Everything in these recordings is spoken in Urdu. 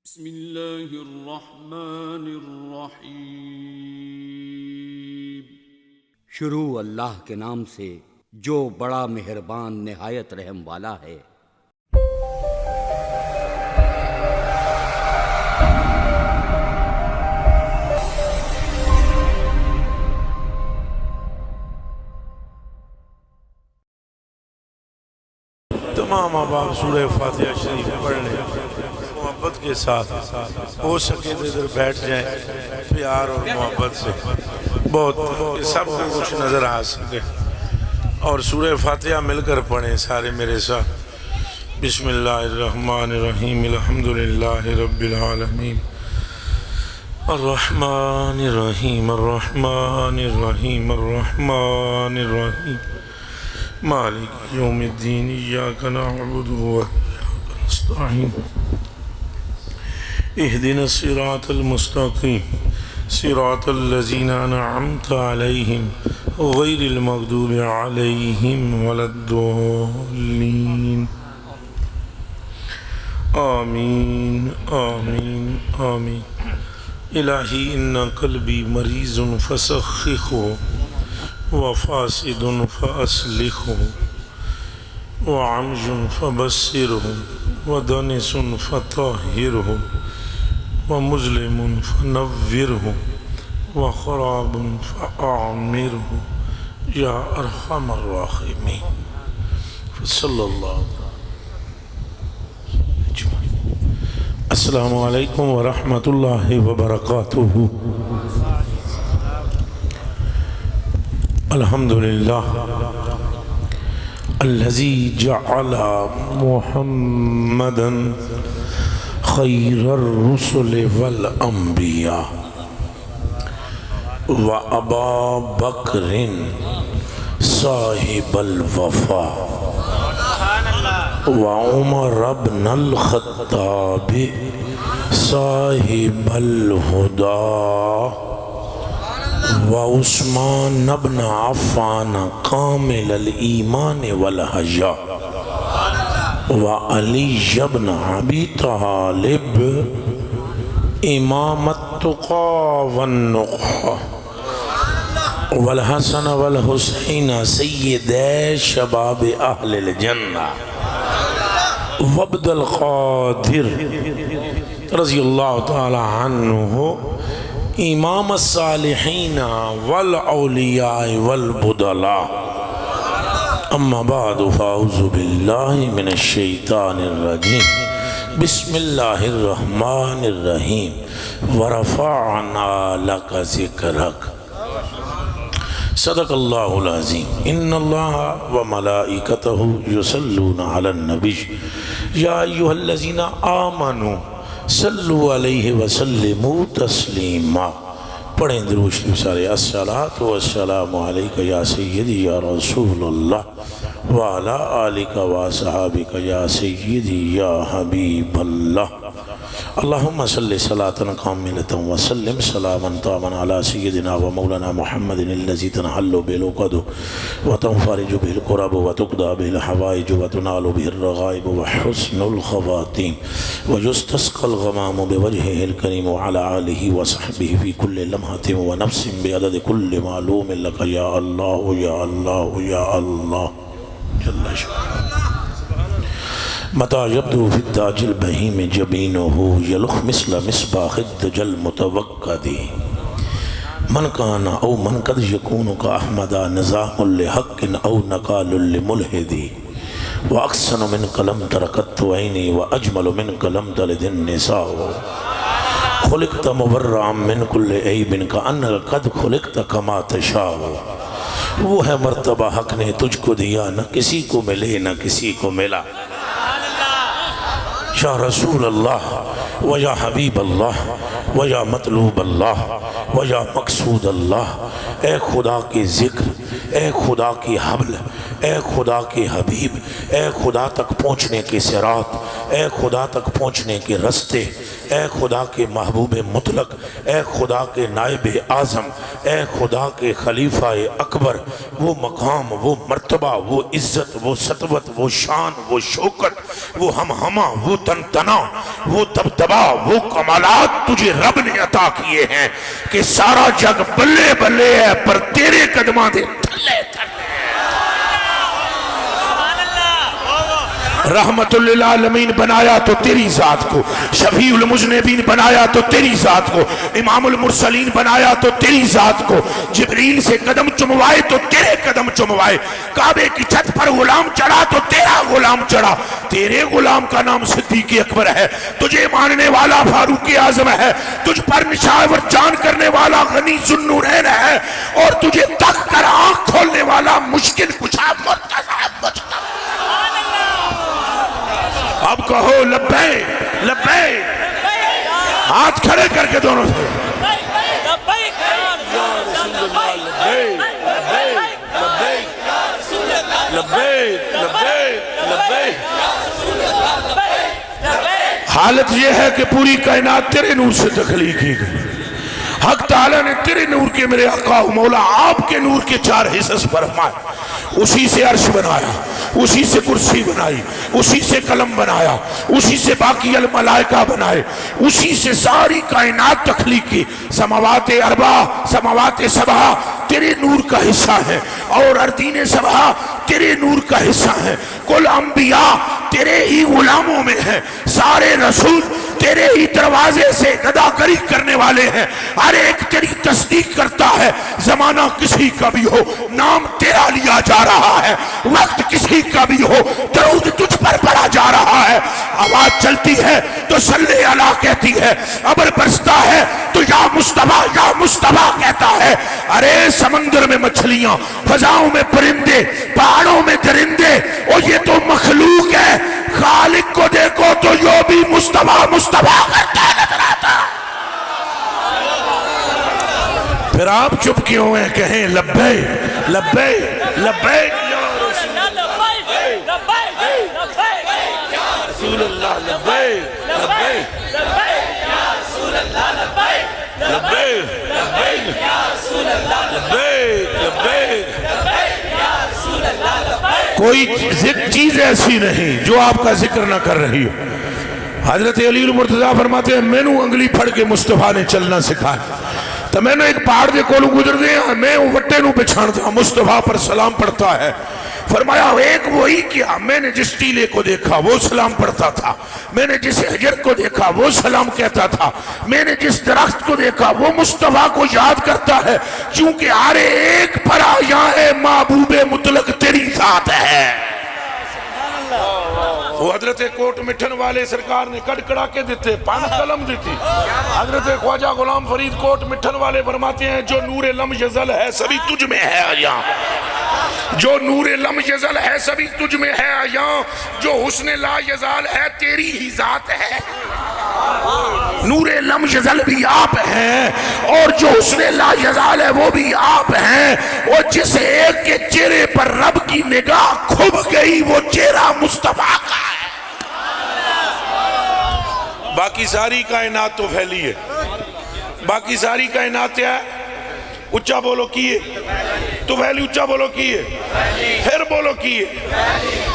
بسم اللہ الرحمن الرحیم۔ شروع اللہ کے نام سے جو بڑا مہربان نہایت رحم والا ہے۔ تمام احباب سورہ فاتحہ شریف پڑھ لیں محبت کے ساتھ، ہو سکے تو ادھر بیٹھ جائیں پیار اور محبت سے، بہت سب کو کچھ نظر آ سکے، اور سورہ فاتحہ مل کر پڑھیں سارے میرے ساتھ۔ بسم اللہ الرحمن الرحیم، الحمدللہ رب العالمین، الرحمن الرحیم الرحمن الرحیم الرحمن الرحیم، مالک یوم الدین، ایاک نعبد وایاک نستعین، اہدنا الصراط المستقیم، صراط الذین انعمت علیہم غیر المغضوب علیہم ولا الضالین، آمین آمین آمین۔ الہی ان قلبی مریض فسخخہ، وفاسد فأصلحه، وعمج فبصره، ودنس فطهره، ومظلم فنوره، وخراب فأعمره، یا ارحم الراحمین۔ صلی اللہ علیہ وسلم۔ السلام علیکم ورحمۃ اللہ وبرکاتہ۔ الحمدللہ الذی جعل محمدا خیر الرسل والانبیاء، وابا بکر صاحب الوفا، وعمر بن الخطاب صاحب الہدی، وعثمان بن عفان کامل الایمان والحیا، وعلی بن ابی طالب امام التقی والنقی، والحسن والحسین سید شباب اہل الجنہ، وعبد القادر رضی اللہ تعالی عنہ امام الصالحین والاولیاء والبدلاء، اما بعد فاعوذ باللہ من الشیطان الرجیم، بسم اللہ الرحمن الرحیم، ورفعنا لک ذکرک، صدق اللہ العظیم۔ ان اللہ وملائکتہ یصلون علی النبی، یا ایہا الذین آمنوا صلو علیہ وسلموا تسلیما۔ پڑھیں درود شریف سارے۔ الصلاۃ والسلام علیک یا سیدی یا رسول اللہ، وعلی آلک وصحابک یا سیدی یا حبیب اللہ۔ اللہم صلی صلاة کاملة وسلم سلاما تاما علی سیدنا و مولانا محمد الذی تنحل به العقد وتنفرج به الكرب وتقضى به الحوائج وتنال به الرغائب وحسن الخواتیم، ويستسقى الغمام بوجهه الكريم وعلى آله وصحبه في كل لمحة ونفس بعدد كل معلوم لك يا الله يا الله يا الله جل شأنه۔ متى يبدو في التاج البهيم جبينه يلخ مثل مصباح الدجى المتوقد، من كان أو من قد يكون كأحمد نظام لحق أو نقال لملحد، وأحسن منك لم تركت عيني وأجمل منك لم تلد النساء، خلقت مبرعا من كل عيب كأنك قد خلقت كما تشاء۔ وہ ہے مرتبہ حق نے تجھ کو دیا، نہ کسی کو ملے نہ کسی کو ملا، یا رسول اللہ و یا حبیب اللہ و یا مطلوب اللہ و یا مقصود اللہ۔ اے خدا کے ذکر، اے خدا کی حبل، اے خدا کے حبیب، اے خدا تک پہنچنے کے صراط، اے خدا تک پہنچنے کے رستے، اے خدا کے محبوب مطلق، اے خدا کے نائب اعظم، اے خدا کے خلیفہ اکبر، وہ مقام، وہ مرتبہ، وہ عزت، وہ سطوت، وہ شان، وہ شوکت، وہ ہمہمہ، وہ تنتنا، وہ دبدبا، وہ کمالات تجھے رب نے عطا کیے ہیں کہ سارا جگ بلے بلے ہے پر تیرے قدماں دے تھلے تھلے۔ رحمت للعالمین بنایا تو تیری ذات کو، شفیع المذنبین بنایا تو تیری ذات کو، امام المرسلین بنایا تو تیری ذات کو، جبریل سے قدم چموائے تو تیرے قدم چموائے، کعبے کی چھت پر غلام چڑھا تو تیرا غلام چڑھا، تیرے غلام کا نام صدیق اکبر ہے، تجھے ماننے والا فاروق اعظم ہے، تجھ پر نشاور جان کرنے والا غنی ذوالنورین ہے، اور تجھے تک کر آنکھ کھولنے والا مشکل کشا مرتضی مجتبی۔ اب کہو لبیک لبیک، ہاتھ کھڑے کر کے دونوں سے حالت یہ ہے کہ پوری کائنات تیرے نور سے تخلیق کی گئی، حق تعالیٰ نے تیرے نور کے میرے آقا مولا آپ کے نور کے 4 حصص فرمائے، اسی سے عرش بنایا، اسی سے کرسی بنائی، اسی سے قلم بنایا، اسی سے باقی الملائکہ بنائے، اسی سے ساری کائنات تخلیق کی، سماوات اربع، سماوات سبع تیرے نور کا حصہ ہے، اور اردین سبع تیرے نور کا حصہ ہے، کل انبیاء تیرے ہی غلاموں میں ہیں، سارے رسول تیرے ہی دروازے سے گداگری کرنے والے ہیں، ہر ایک تیری تصدیق کرتا ہے، زمانہ کسی کا بھی ہو نام تیرا لیا جا رہا ہے، وقت کسی کا بھی ہو درود تجھ پر پڑا جا رہا ہے، آواز چلتی ہے تو صلی اللہ کہتی ہے، ابر برستا ہے تو یا مصطفیٰ کہتا ہے، ارے سمندر میں مچھلیاں، فضاؤں میں پرندے، پہاڑوں میں درندے، اور یہ تو مخلوق ہے، خالق کو دیکھو تو یہ بھی مصطفیٰ کرتا نظر آتا۔ پھر آپ چپ کیوں ہیں؟ کہیں لبیک لبیک لبیک یا رسول اللہ، لبیک لبیک یا رسول اللہ، لبیک لبیک لبیک یا رسول اللہ، لبیک لبیک یا رسول اللہ۔ کوئی چیز ایسی نہیں جو آپ کا ذکر نہ کر رہی ہو۔ حضرت علی المرتضیٰ فرماتے ہیں میں نو انگلی پھڑ کے مصطفیٰ نے چلنا سکھایا، تو میں نے ایک پہاڑ دے کولو گزر دیا، میں وٹے نو پچھان تھا، مصطفیٰ پر سلام پڑھتا ہے، فرمایا ایک وہی کیا، میں نے جس ٹیلے کو دیکھا وہ سلام پڑھتا تھا، میں نے جس حجر کو دیکھا وہ سلام کہتا تھا، میں نے جس درخت کو دیکھا وہ مصطفیٰ کو یاد کرتا ہے، چونکہ ہر ایک پر آیا ہے محبوب مطلق تیری ذات ہے۔ وہ حضرت کوٹ مٹھن والے سرکار نے کڑکڑا کے دیتے، پان قلم دیتی، حضرت خواجہ غلام فرید کوٹ مٹھن والے فرماتے ہیں جو نور لم یزل ہے سبھی تجھ میں ہے آیا، جو نور لم یزل ہے سبھی تجھ میں ہے آیا، جو حسن لا یزال ہے تیری ہی ذات ہے۔ نور لم یزل بھی آپ ہیں، اور جو حسن لا یزال ہے وہ بھی آپ ہیں، اور جس ایک کے چہرے پر رب کی نگاہ کھب گئی وہ چہرہ مصطفیٰ کا ہے۔ باقی ساری کائنات تو پھیلی ہے، باقی ساری کائنات ہے، اچھا بولو کیے تو پھیلی، اچھا بولو کیے پھر بولو کیے،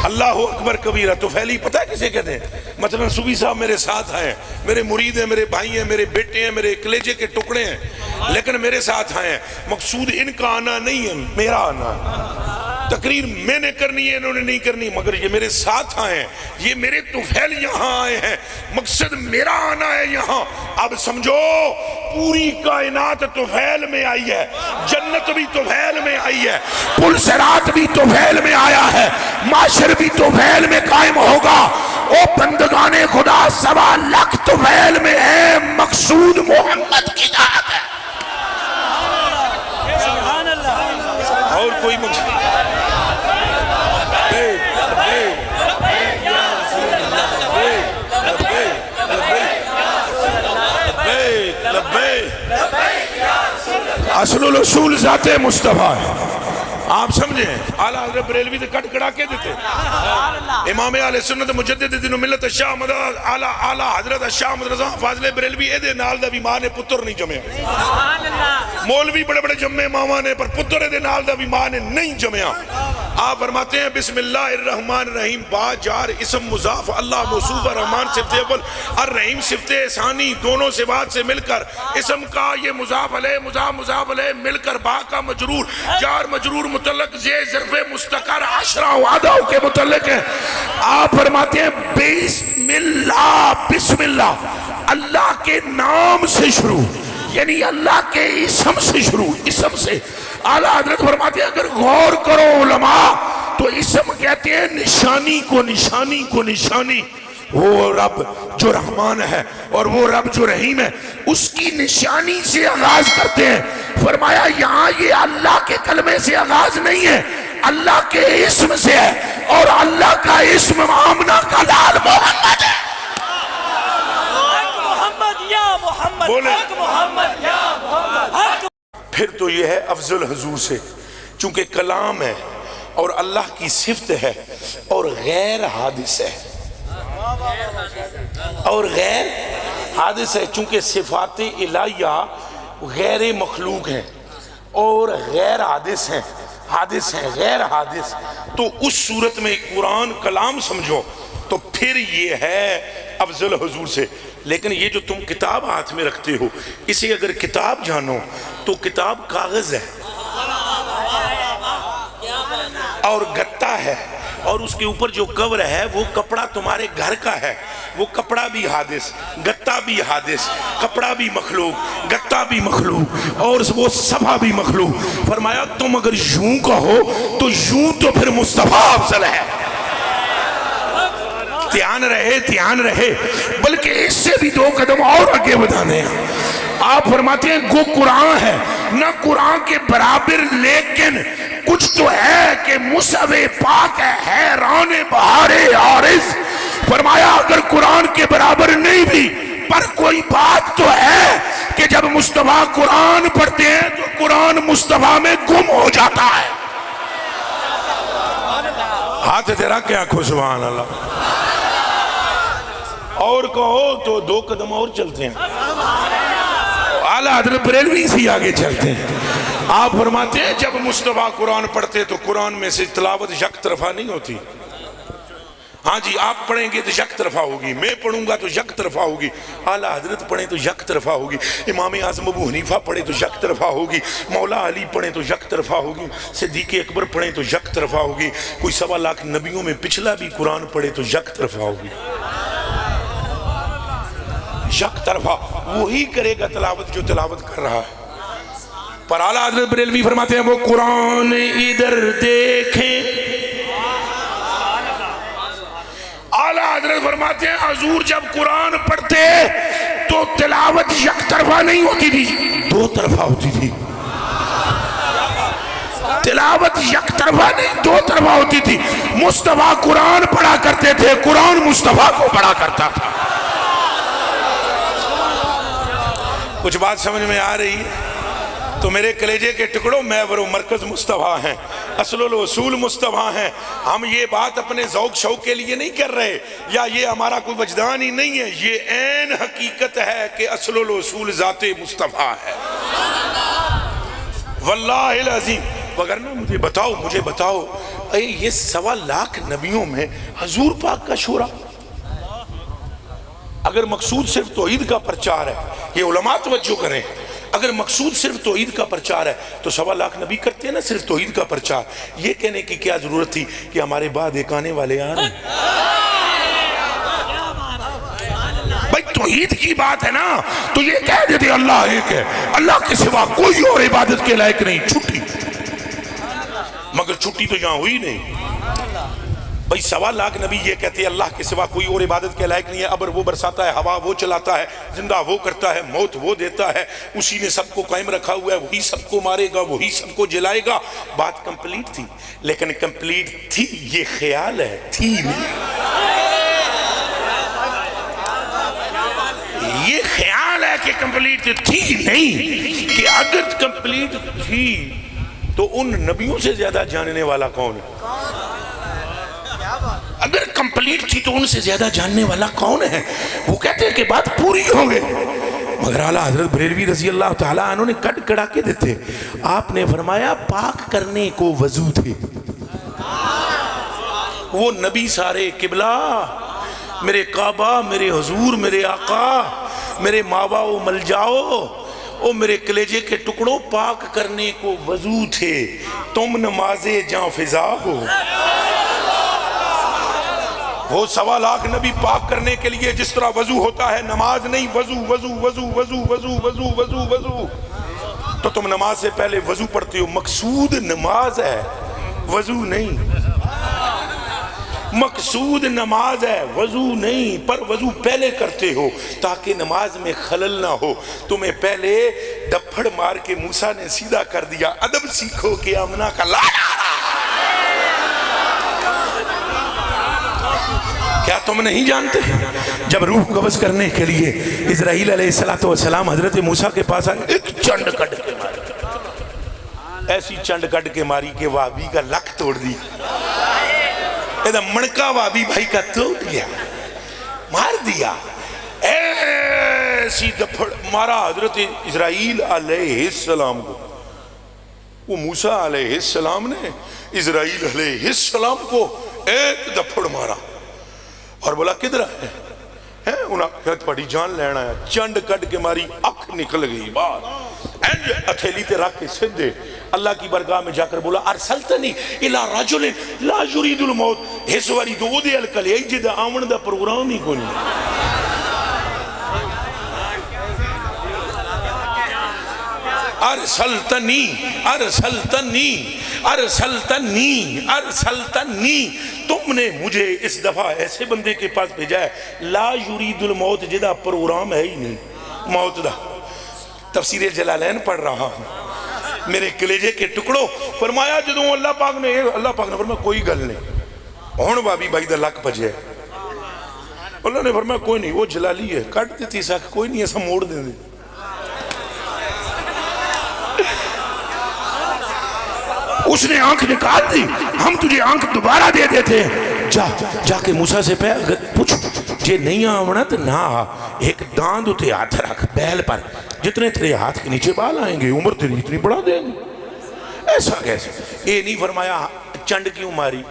اللہ اکبر کبیرہ۔ تو پھیلی پتہ ہے کسے کہتے ہیں؟ مثلا صوفی صاحب میرے ساتھ آئے ہیں، میرے مرید ہیں، میرے بھائی ہیں، میرے بیٹے ہیں، میرے کلیجے کے ٹکڑے ہیں، لیکن میرے ساتھ آئے ہیں، مقصود ان کا آنا نہیں ہے، میرا آنا ہے، تقریر میں نے کرنی ہے، انہوں نے نہیں کرنی، مگر یہ میرے ساتھ آئے ہیں، یہ میرے طفیل یہاں آئے ہیں، مقصد میرا آنا ہے یہاں۔ اب سمجھو پوری کائنات طفیل میں آئی ہے، جنت بھی طفیل میں آئی ہے، پل صراط بھی طفیل میں آیا ہے، معاشر بھی طفیل میں قائم ہوگا، او بندگان خدا 1.25 لاکھ طفیل میں ہے، مقصود محمد کی ذات ہے، اور کوئی مقصد اصل الرسول ذات مصطفیٰ ہے، آپ سمجھیں اعلیٰ حضرت بریلوی تے کٹ کڑا کے دیتے امام اہل سنت مجدد دین و ملت شاہ اعلیٰ حضرت شاہ احمد رضا فاضل بریلوی اے دے نال دا بھی ماں نے پتر نہیں جمعیا مولوی بڑے بڑے جمعے ماما نے پر پتر اے دے نال دا بھی ماں نے نہیں جمعیا آپ فرماتے ہیں بسم اللہ الرحمن الرحیم با جار اسم مضاف اللہ موصوف الرحمن صفت اول الرحیم صفت ثانی دونوں صفات سے مل کر اسم کا یہ مضاف علیہ مل کر با کا مجرور جار مجرور متعلق یہ ظرف مستقر عشرہ وعدہ کے متعلق ہے آپ فرماتے ہیں بسم اللہ اللہ کے نام سے شروع یعنی اللہ کے اسم سے شروع اسم سے اعلیٰ حضرت فرماتے ہیں اگر غور کرو علماء تو اسم کہتے ہیں نشانی کو نشانی وہ رب جو رحمان ہے اور وہ رب جو رحیم ہے اس کی نشانی سے آغاز کرتے ہیں فرمایا یہاں یہ اللہ کے کلمے سے آغاز نہیں ہے اللہ کے اسم سے ہے اور اللہ کا اسم آمنہ کا لال محمد ہے بولے پھر تو یہ ہے افضل حضور سے چونکہ کلام ہے اور اللہ کی صفت ہے اور غیر حادث ہے چونکہ صفات الہیہ غیر مخلوق ہیں اور غیر حادث ہیں غیر حادث تو اس صورت میں قرآن کلام سمجھو تو پھر یہ ہے افضل حضور سے لیکن یہ جو تم کتاب ہاتھ میں رکھتے ہو اسے اگر کتاب جانو تو کتاب کاغذ ہے اور گتا ہے اور اس کے اوپر جو کور ہے وہ کپڑا تمہارے گھر کا ہے وہ کپڑا بھی حادث گتا بھی حادث کپڑا بھی مخلوق گتا بھی مخلوق اور وہ صفحہ بھی مخلوق فرمایا تم اگر یوں کہو تو یوں تو پھر مصطفیٰ افضل ہے دھیان رہے بلکہ اس سے بھی 2 قدم اور آگے بڑھانے ہیں آپ فرماتے ہیں وہ قرآن ہے نہ قرآن کے برابر لیکن کچھ تو ہے کہ مصحف پاک ہے حیران بہار عارض فرمایا اگر قرآن کے برابر نہیں بھی پر کوئی بات تو ہے کہ جب مصطفیٰ قرآن پڑھتے ہیں تو قرآن مصطفیٰ میں گم ہو جاتا ہے ہاتھ تیرا کیا کھو سبحان اللہ اور کہو تو 2 قدم اور چلتے ہیں اعلیٰ حضرت بریلوی سے آگے چلتے ہیں آپ فرماتے ہیں جب مصطفیٰ قرآن پڑھتے تو قرآن میں سے تلاوت یک طرفہ نہیں ہوتی ہاں جی آپ پڑھیں گے تو یک طرفہ ہوگی میں پڑھوں گا تو یک طرفہ ہوگی اعلیٰ حضرت پڑھیں تو یک طرفہ ہوگی امام اعظم ابو حنیفہ پڑھیں تو یک طرفہ ہوگی مولا علی پڑھیں تو یک طرفہ ہوگی صدیق اکبر پڑھیں تو یک طرفہ ہوگی کوئی 1.25 لاکھ نبیوں میں پچھلا بھی قرآن پڑھے تو یک طرفہ ہوگی یک طرفہ وہی کرے گا تلاوت جو تلاوت کر رہا ہے پر اعلیٰ حضرت بریلوی فرماتے ہیں وہ قرآن ادھر دیکھیں اعلیٰ حضرت فرماتے ہیں حضور جب قرآن پڑھتے تو تلاوت یک طرفہ نہیں ہوتی تھی 2 طرفہ ہوتی تھی تلاوت یک طرفہ نہیں 2 طرفہ ہوتی تھی مصطفیٰ قرآن پڑھا کرتے تھے قرآن مصطفیٰ کو پڑھا کرتا تھا کچھ بات سمجھ میں آ رہی ہے تو میرے کلیجے کے ٹکڑوں محور و مرکز مصطفیٰ ہیں اصل الاصول مصطفیٰ ہیں ہم یہ بات اپنے ذوق شوق کے لیے نہیں کر رہے یا یہ ہمارا کوئی وجدان ہی نہیں ہے یہ عین حقیقت ہے کہ اصل الاصول ذات مصطفیٰ ہے واللہ العظیم وگرنہ مجھے بتاؤ یہ 1.25 لاکھ نبیوں میں حضور پاک کا شورا اگر مقصود صرف توحید کا پرچار ہے یہ علماء توجہ کریں اگر مقصود صرف توحید کا پرچار ہے تو 1.25 لاکھ نبی کرتے ہیں نا صرف توحید کا پرچار یہ کہنے کی کیا ضرورت تھی کہ ہمارے بعد ایک آنے والے آ رہے ہیں بھائی توحید کی بات ہے نا تو یہ کہہ دیتے اللہ ایک ہے اللہ کے سوا کوئی اور عبادت کے لائق نہیں چھٹی مگر چھٹی تو یہاں ہوئی نہیں بھئی 1.25 لاکھ نبی یہ کہتے ہیں اللہ کے سوا کوئی اور عبادت کے لائق نہیں ہے ابر وہ برساتا ہے ہوا وہ چلاتا ہے زندہ وہ کرتا ہے موت وہ دیتا ہے اسی نے سب کو قائم رکھا ہوا ہے وہی سب کو مارے گا وہی سب کو جلائے گا بات کمپلیٹ تھی لیکن کمپلیٹ تھی یہ خیال ہے تھی نہیں یہ خیال ہے کہ کمپلیٹ تھی نہیں کہ اگر کمپلیٹ تھی تو ان نبیوں سے زیادہ جاننے والا کون ہے؟ اگر کمپلیٹ تھی تو ان سے زیادہ جاننے والا کون ہے؟ وہ کہتے ہیں کہ بات پوری ہو گئے، مگر اعلیٰ حضرت بریلوی رضی اللہ تعالیٰ عنہ نے کٹ کڑا کے دیتے. آپ نے فرمایا پاک کرنے کو وضو تھے. وہ نبی سارے قبلہ، میرے کعبہ، میرے حضور، میرے آقا، میرے ماوا و مل جاؤ، او میرے کلیجے کے ٹکڑوں، پاک کرنے کو وضو تھے، تم نماز جاں فضا ہو. وہ 1.25 لاکھ نبی پاک کرنے کے لیے جس طرح وضو ہوتا ہے، نماز نہیں، وضو وضو وضو وضو وضو وضو وضو وضو. تو تم نماز سے پہلے وضو پڑھتے ہو، مقصود نماز ہے، وضو نہیں. مقصود نماز ہے، وضو نہیں. پر وضو پہلے کرتے ہو تاکہ نماز میں خلل نہ ہو. تمہیں پہلے دپڑ مار کے موسیٰ نے سیدھا کر دیا. ادب سیکھو کہ آمنہ کا لالا. کیا تم نہیں جانتے جب روح قبض کرنے کے لیے اسرائیل علیہ السلام حضرت موسیٰ کے پاس آئے، ایک چنڈ کٹ کے ماری، ایسی چنڈ کٹ کے ماری کہ وابی کا لک توڑ دی. منکا وابی بھائی کا توڑ گیا، مار دیا. ایسی دپڑ مارا حضرت اسرائیل علیہ السلام کو. وہ موسیٰ علیہ السلام نے اسرائیل علیہ السلام کو ایک دپڑ مارا اور بولا کدھر ہے؟ انہاں کہت پڑی جان لینا ہے. چنڈ کٹ کے ماری، اکھ نکل گئی باہر، اینج اتھیلی تے رکھ کے سدھے اللہ کی برگاہ میں جا کر بولا ارسلتنی الی رجل لا یرید الموت. اس واری دو دے الکلے جد آمن دا پروگرام ہی کوئی ارسلتنی ارسلتنی ارسلتنی ارسلتنی. تم نے مجھے اس دفعہ ایسے بندے کے پاس بھیجا ہے لا یرید الموت، جدا پروگرام ہے ہی نہیں موت دا. تفسیر جلالین پڑھ رہا ہوں، میرے کلیجے کے ٹکڑوں. فرمایا جدوں اللہ پاک نے فرمایا کوئی گل نہیں، ہون بابی بھائی دا لک بجے. اللہ نے فرمایا کوئی نہیں، وہ جلالی ہے، کٹ دیتی ساکھ، کوئی نہیں، ایسا موڑ دیں دے. اس نے آنکھ نکال دی، ہم تجھے آنکھ دوبارہ دے دیتے ہیں. جا کے موسیٰ سے پوچھ، جے نہیں آونا تو نہ آ. ایک داند اتے ہاتھ رکھ بیل پر، جتنے تیرے ہاتھ کے نیچے بال آئیں گے عمر تیری اتنی بڑھا دیں گے. ایسا کیسے؟ اے نہیں فرمایا چنڈ کیوں ماری،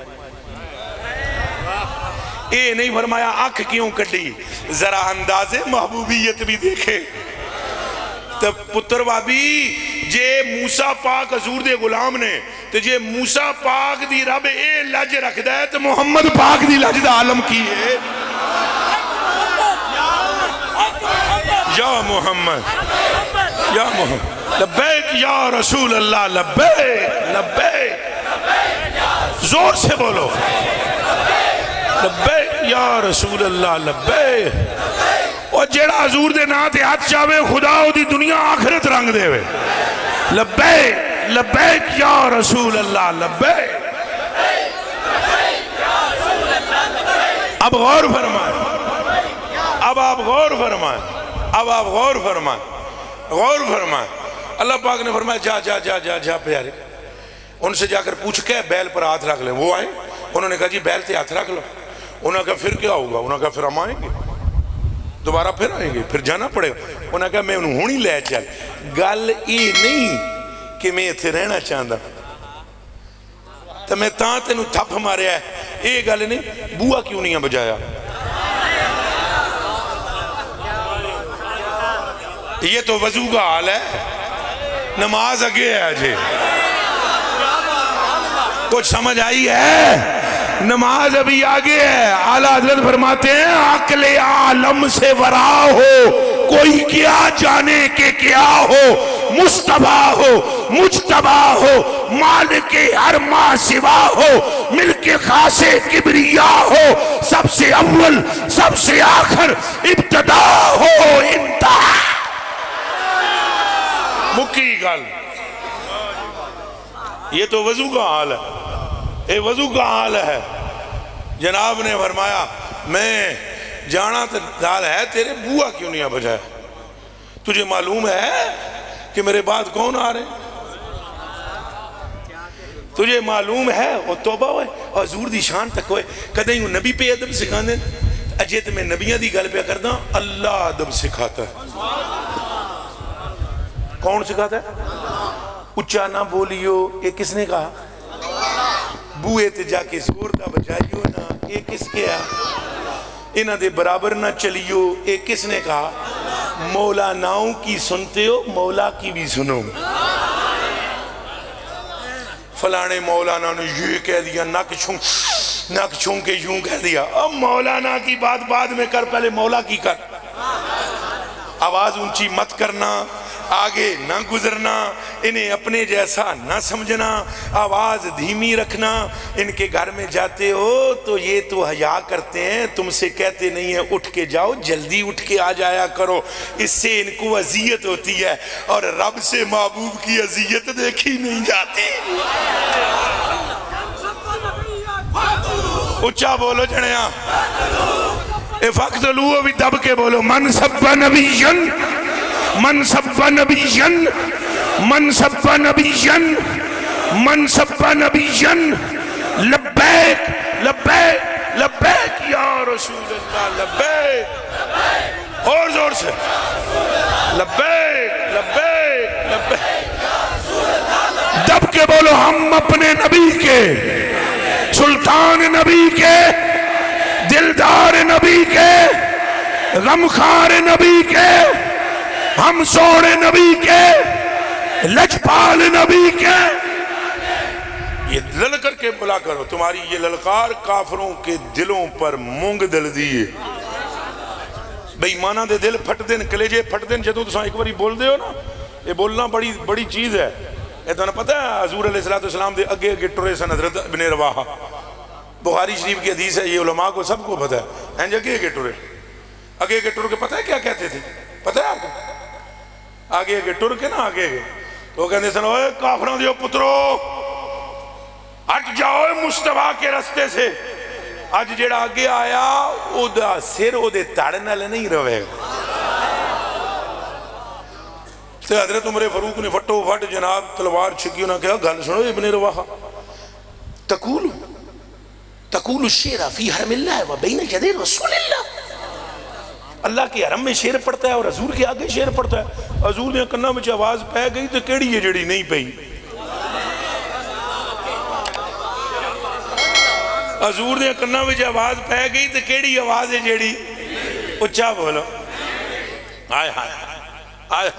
اے نہیں فرمایا آنکھ کیوں کٹی. ذرا انداز محبوبیت بھی دیکھے. تب پتر بابی جے موسیٰ پاک حضور دے غلام نے، تو جے موسیٰ پاک دی رب اے لج رکھ دے تو محمد پاک دی لج دا عالم کی ہے. یا محمد یا محمد لبیک یا رسول اللہ لبیک لبیک. زور سے بولو لبیک یا رسول اللہ لبیک. اور جیڑا حضور دے نا تے ہاتھ چاہوے خدا ہو دی دنیا آخرت رنگ دے وے. لبیک لبیک یا رسول اللہ لبیک. اب غور فرمائیں، اب آپ غور فرمائیں، اب آپ غور فرمائیں، غور فرمائیں. اللہ پاک نے فرمایا جا جا جا جا جا پیارے، ان سے جا کر پوچھ کے بیل پر ہاتھ رکھ لیں. وہ آئے، انہوں نے کہا جی بیل تے ہاتھ رکھ لو. انہوں نے کہا پھر کیا ہوگا؟ انہوں نے کہا پھر ہم آئیں گے، دوبارہ پھر آئیں گے، پھر جانا پڑے گا. انہوں نے کہا میں انہوں ہونی لے چل. گل یہ نہیں کہ میں اتھے رہنا چاہتا تو میں تاں تینوں تھپ ماریا ہے، یہ گل نہیں. بوا کیوں نہیں بجایا؟ یہ تو وضو کا حال ہے، نماز اگے ہے. آجے کچھ سمجھ آئی ہے؟ نماز ابھی آگے ہے. اعلیٰ حضرت فرماتے ہیں عقل عالم سے ورا ہو، کوئی کیا جانے کہ کیا ہو، مصطفیٰ ہو مجتبہ ہو، مالک ہر ما سوا ہو، ملک خاص کبریا ہو، سب سے اول سب سے آخر ابتدا ہو انتہا. مکی گل. یہ تو وضو کا حال ہے، یہ وضو کا حال ہے. جناب نے فرمایا میں جانا دال ہے تیرے، بوا کیوں نہیں بجایا؟ تجھے معلوم ہے کہ میرے بعد کون آ رہے ہیں؟ تجھے معلوم ہے وہ توبہ ہوئے حضور دی شان تک ہوئے کدیں وہ نبی پہ ادب سکھا دیں اجے تو میں نبیاں دی گل پہ کردا اللہ ادب سکھاتا ہے کون سکھاتا ہے اچھا نہ بولیو یہ کس نے کہا بوئے تے جا کے زور دا بجائیو نا یہ کس کے ہے انہ دے برابر نہ چلیو یہ کس نے کہا مولا ناؤں کی سنتے ہو مولا کی بھی سنو فلانے مولانا نے یہ کہہ دیا نک چھون کے یوں کہہ دیا اب مولانا کی بات بعد میں کر پہلے مولا کی کر آواز اونچی مت کرنا آگے نہ گزرنا انہیں اپنے جیسا نہ سمجھنا آواز دھیمی رکھنا ان کے گھر میں جاتے ہو تو یہ تو حیا کرتے ہیں تم سے کہتے نہیں ہیں اٹھ کے جاؤ جلدی اٹھ کے آ جایا کرو اس سے ان کو اذیت ہوتی ہے اور رب سے محبوب کی اذیت دیکھی نہیں جاتی اچھا بولو جنیاں فَاقْتُلُوهُ بھی دب کے بولو من سب نبیًّا من سب نبیًّا من سب نبیًّا من سب نبیًّا لبیک لبیک لبیک یا رسول اللہ لبیک اور زور سے لبیک لبیک لبیک دب کے بولو ہم اپنے نبی کے سلطان نبی کے دلدار نبی کے غمخار نبی کے ہم سوڑے نبی کے لجپال نبی کے یہ للکر کے بلا کرو تمہاری یہ للکار کافروں کے دلوں پر مونگ دل دیئے بے ایمانہ دے دل پھٹ دن کلیجے پھٹ دن جدوں تو ایک باری بول دے ہو نا یہ بولنا بڑی چیز ہے یہ تو پتہ ہے حضور علیہ السلام دے اگے اگے ٹرے سن حضرت ابن رواحہ بخاری شریف کی حدیث ہے یہ علماء کو سب کو پتہ ہے ہیں اگے اگے ٹر کے پتہ ہے کیا کہتے تھے پتہ ہے آپ کو آگے اگے ٹر کے نا آگے اگے تو کہتے سن اوے کافروں دیو پترو ہٹ جاؤ مصطفیٰ کے رستے سے آج جیڑا آگے آیا او دا سر او دے تاڑنے لے نہیں روے گا تو حضرت عمر فاروق نے فٹو فٹ جناب تلوار چھکی انہوں نے کہا گل سنو ابن رواحہ تقول الشیرہ فی حرم اللہ و بین یدی رسول اللہ اللہ کے حرم میں شیر پڑتا ہے اور حضور کے آگے شیر پڑتا ہے حضور نے کنا میں آواز پہ گئی تو کیڑی ہے جڑی نہیں پئی حضور نے کنا میں آواز پہ گئی تو کیڑی آواز ہے جڑی اچھا بولو آئے آئے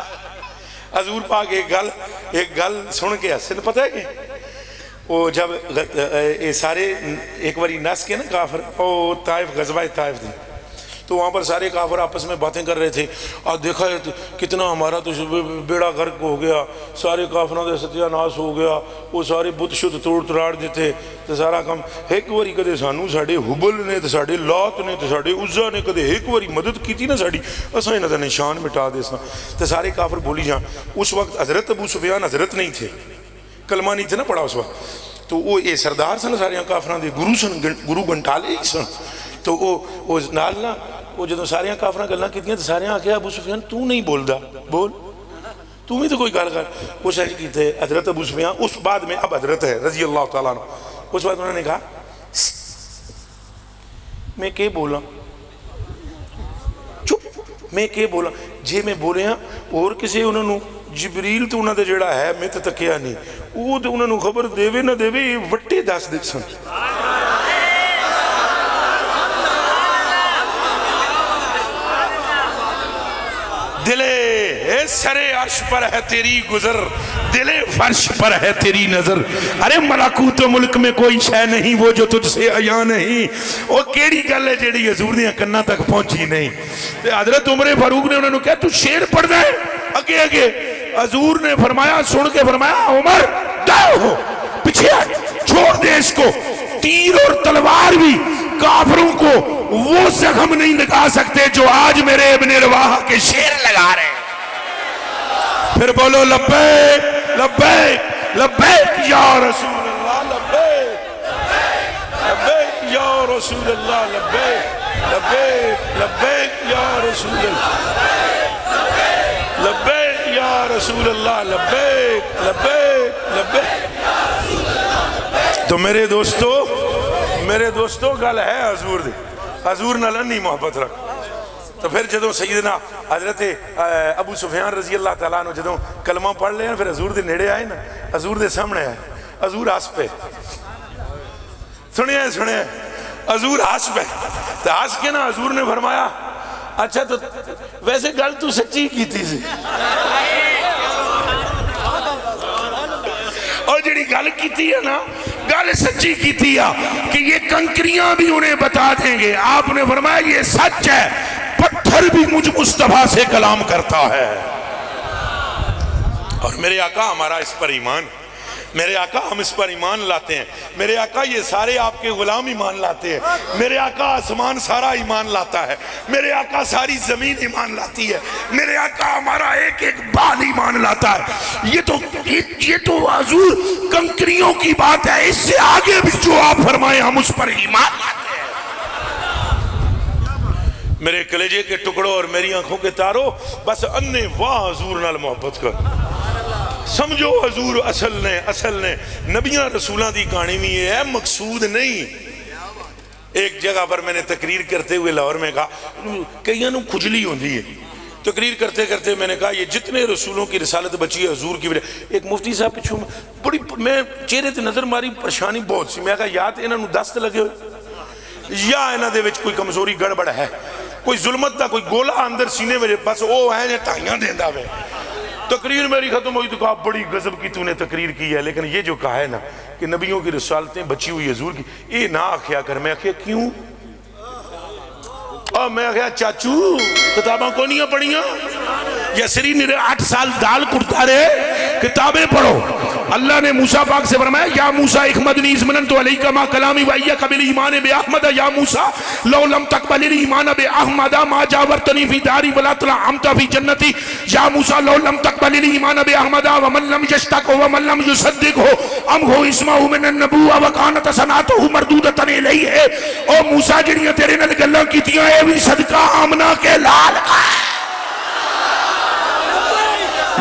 حضور پاک ایک گل سن کے حسن پتہ ہے کہ وہ جب سارے ایک باری نس کے نا کافر وہ طائف غزوہ طائف تھی تو وہاں پر سارے کافر آپس میں باتیں کر رہے تھے اور دیکھا کتنا ہمارا تو بیڑا غرق ہو گیا سارے کافروں دے ستیہ ناس ہو گیا وہ سارے بت شد توڑ تراڑ دیتے تو سارا کام ایک باری کدے سانو ساڑے حبل نے تو ساڑے لات نے تو ساڑے عزہ نے کدے ایک باری مدد کی تھی نا ساڑی اساں انہاں دا نشان مٹا دے ساں تو سارے کافر بولی جان اس وقت حضرت ابو سفیان حضرت نہیں تھے کلمہ نہیں تھے نا پڑھا اس وقت تو وہ یہ سردار سن سارے کافران دے گرو گھنٹالے ہی سن تو وہ نال نا وہ جدوں سارے کافران گلنا کیتیاں تو سارے آکھیا ابو سفیان تو نہیں بول دا بول تو بھی تو کوئی گل کر وہ سہج کی تھے حضرت ابو سفیان اس بعد میں اب حضرت ہے رضی اللہ تعالیٰ عنہ اس بعد انہوں نے کہا میں کیا بولا چپ میں کیا بولا جے میں بولے ہاں اور کسی انہوں نے جبریل تو انہوں نے جڑا ہے میں تو تکیا نہیں وہ تو انہوں نے خبر دیوے نہ دیوے وٹے دس دے سن دلے سرے عرش پر ہے تیری گزر دلے فرش پر ہے تیری نظر ارے ملکوت و ملک میں کوئی شے نہیں وہ جو تجھ سے عیاں نہیں وہ کیڑی گل ہے جیڑی حضور نے کنہ تک پہنچی نہیں حضرت عمر فاروق نے انہوں نے کہا تو شیر پڑھ دے اگے اگے حضور نے فرمایا سن کے فرمایا عمر داؤ ہو پیچھے چھوڑ دے اس کو تیر اور تلوار بھی کافروں کو وہ زخم نہیں لگا سکتے جو آج میرے ابن رواحہ کے شیر لگا رہے ہیں پھر بولو لبیک لبیک لبیک یا رسول اللہ لبیک لبیک یا رسول اللہ لبیک لبیک لبیک یا رسول اللہ لبیک یا رسول اللہ لبیک لبیک لبیک تو میرے دوستو گل ہے حضور دی، حضور نال نہیں محبت رکھ. تو پھر جدوں سیدنا حضرت ابو سفیان رضی اللہ تعالیٰ عنہ جدوں کلمہ پڑھ لیا پھر حضور دے نیڑے آئے نا، حضور دے سامنے آئے، حضور ہس پہ، سنیا حضور ہس پہ. تو ہس کے نا حضور نے فرمایا اچھا تو ویسے گل تو سچی کی تھی سی، اور جڑی گل کی ہے نا گل سچی کی تھی کہ یہ کنکریاں بھی انہیں بتا دیں گے. آپ نے فرمایا یہ سچ ہے، پتھر بھی مجھ مصطفیٰ سے کلام کرتا ہے. اور میرے آقا ہمارا اس پر ایمان، میرے آقا ہم اس پر ایمان لاتے ہیں. میرے آقا یہ سارے آپ کے غلام ایمان لاتے ہیں. میرے آقا آسمان سارا ایمان لاتا ہے. میرے آقا ساری زمین ایمان لاتی ہے. میرے آقا ہمارا ایک ایک بال ایمان لاتا ہے. یہ تو حضور کنکریوں کی بات ہے، اس سے آگے بھی جو آپ فرمائیں ہم اس پر ایمان لاتے ہیں. میرے کلیجے کے ٹکڑوں اور میری آنکھوں کے تاروں، بس انے واہ حضور نال محبت کر. سمجھو حضور اصل نے نبیاں رسولاں دی کہانی میں یہ ہے، مقصود نہیں. ایک جگہ پر میں نے تقریر کرتے ہوئے لاہور میں کہا کئیاں نوں کھجلی ہوندی ہے. تقریر کرتے کرتے میں نے کہا یہ جتنے رسولوں کی رسالت بچی ہے حضور کی وجہ. ایک مفتی صاحب پچھوں بڑی میں چہرے تے نظر ماری، پریشانی بہت سی. میں کہا یا تے انہاں نوں دست لگے ہوئے یا انہاں دے وچ کوئی کمزوری گڑبڑ ہے، کوئی ظلمت دا کوئی گولا اندر سینے میں بس او ہے جے ٹائیاں دیندا وے. تقریر میری ختم ہوئی تو کہا بڑی غضب کی تو نے تقریر کی ہے، لیکن یہ جو کہا ہے نا کہ نبیوں کی رسالتیں بچی ہوئی حضور کی، یہ نہ آکھیا کر. میں آکھیا کیوں؟ اور میں آکھیا چاچو کتاباں کو نہیں پڑھیاں؟ یسری میرے 8 سال دال کرتا رہے، کتابیں پڑھو. اللہ نے موسیٰ پاک سے فرمایا یا موسیٰ اخمدنی ازمننت علیکہ ما کلامی وائیہ قبل ایمان بے احمد یا موسیٰ لو لم تقبل ایمان بے احمد ما جاورتنی فی داری ولا طلعمت فی جنتی یا موسیٰ لو لم تقبل ایمان بے احمد ومن لم یشتق ومن لم یصدق ام ہو اسمہ من النبوہ وکانت سناتہ مردودتن الیہ. او موسیٰ جنیاں تیرے نل گلہ کیتیاں اے بھی صدقہ آمنہ کے لال کا.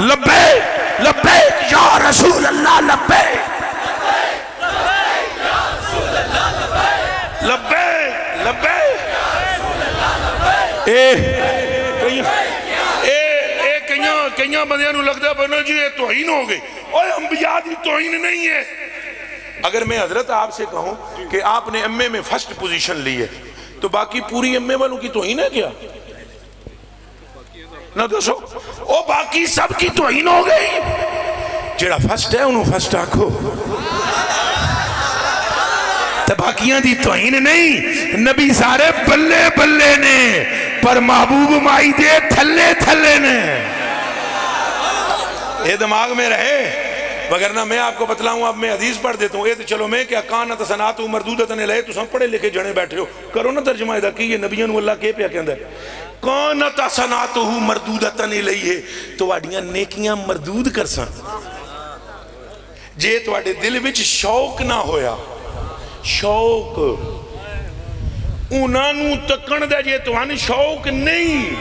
لبیک لبیک یا رسول اللہ لبیک لبیک لبیک. کئیاں بندیاں نوں لگدا بنا جی یہ توہین ہو گئی. اوہ انبیاء دی توہین نہیں ہے. اگر میں حضرت آپ سے کہوں کہ آپ نے ایم اے میں فرسٹ پوزیشن لی ہے تو باقی پوری ایم اے والوں کی توہین ہے کیا؟ نہ دوسو او باقی سب کی توہین ہو گئی. جڑا فرسٹ ہے انہوں فرسٹ آکھو، تو باقیاں دی توہین نہیں. نبی سارے بلے بلے نے پر محبوب مائی دے تھلے تھلے نے. یہ دماغ میں رہے، وگرنہ میں آپ کو بتلاؤں. اب میں حدیث پڑھ دیتا ہوں. یہ تو چلو میں کیا کانت سناتو مردودتن الیہ، تو سب پڑھے لکھے جنے بیٹھے ہو، کرو نا ترجمہ ادا کی یہ نبیان اللہ کے پیا کے اندر کانت سناتو مردودتن الیہ. تو واڑیاں نیکیاں مردود کر سن جے تو واڑے دل وچ شوق نہ ہویا. شوق انہاں نوں تکن دا جے توہن شوق نہیں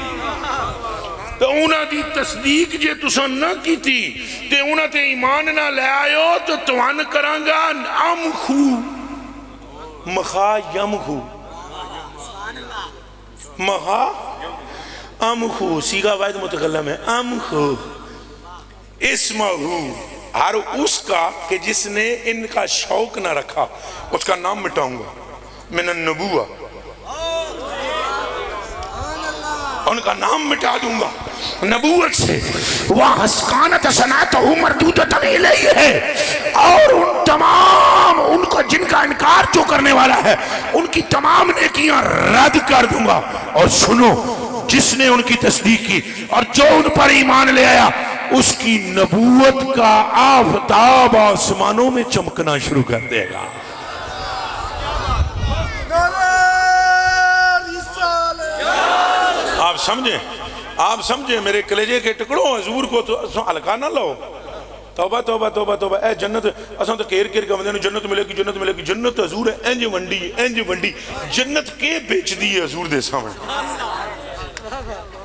تو انہاں دی تصدیق جے تساں نہ کیتی تے انہاں تے ایمان نہ لے آئیو تو توہن کرانگا امخو مخا یمخو مخا امخو. سیغہ واحد متکلم ہے. امخو اسمہو، ہر اس کا کہ جس نے ان کا شوق نہ رکھا اس کا نام مٹاؤں گا. من النبوہ، ان کا نام مٹا دوں گا نبوت سے. وہاں کانت سناتہ مردودتن الیہ ہے. اور ان تمام ان کو جن کا انکار جو کرنے والا ہے ان کی تمام نیکیاں رد کر دوں گا. اور سنو، جس نے ان کی تصدیق کی اور جو ان پر ایمان لے آیا اس کی نبوت کا آفتاب آسمانوں میں چمکنا شروع کر دے گا. آپ سمجھیں میرے کلیجے کے ٹکڑوں حضور کو تو ہلکا نہ لو. توبہ توبہ توبہ توبہ. اے جنت اساں تو کیر کیر کے بندے جنت ملے گی جنت ملے گی. جنت حضور ہے انج ونڈی انج ونڈی. جنت کے بیچ دی ہے حضور دے سامنے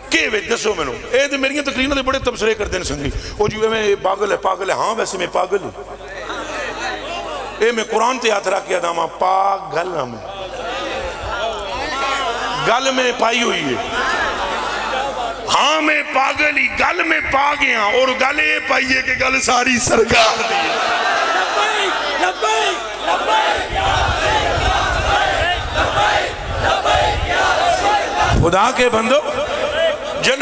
کے بیچ دسو میں نو. اے تے میری تقریروں دے بڑے تبصرے کر دین سنگی. او جی میں پاگل ہے پاگل ہے. ہاں ویسے میں پاگل ہوں. اے میں قرآن تے ہاتھ رکھ کے داما پاگل ہم گل میں پائی ہوئی ہے ہاں میں پاگل ہی گل میں پا گیا اور گل یہ پائیے کہ گل ساری سرکار دی خدا کے بندو جن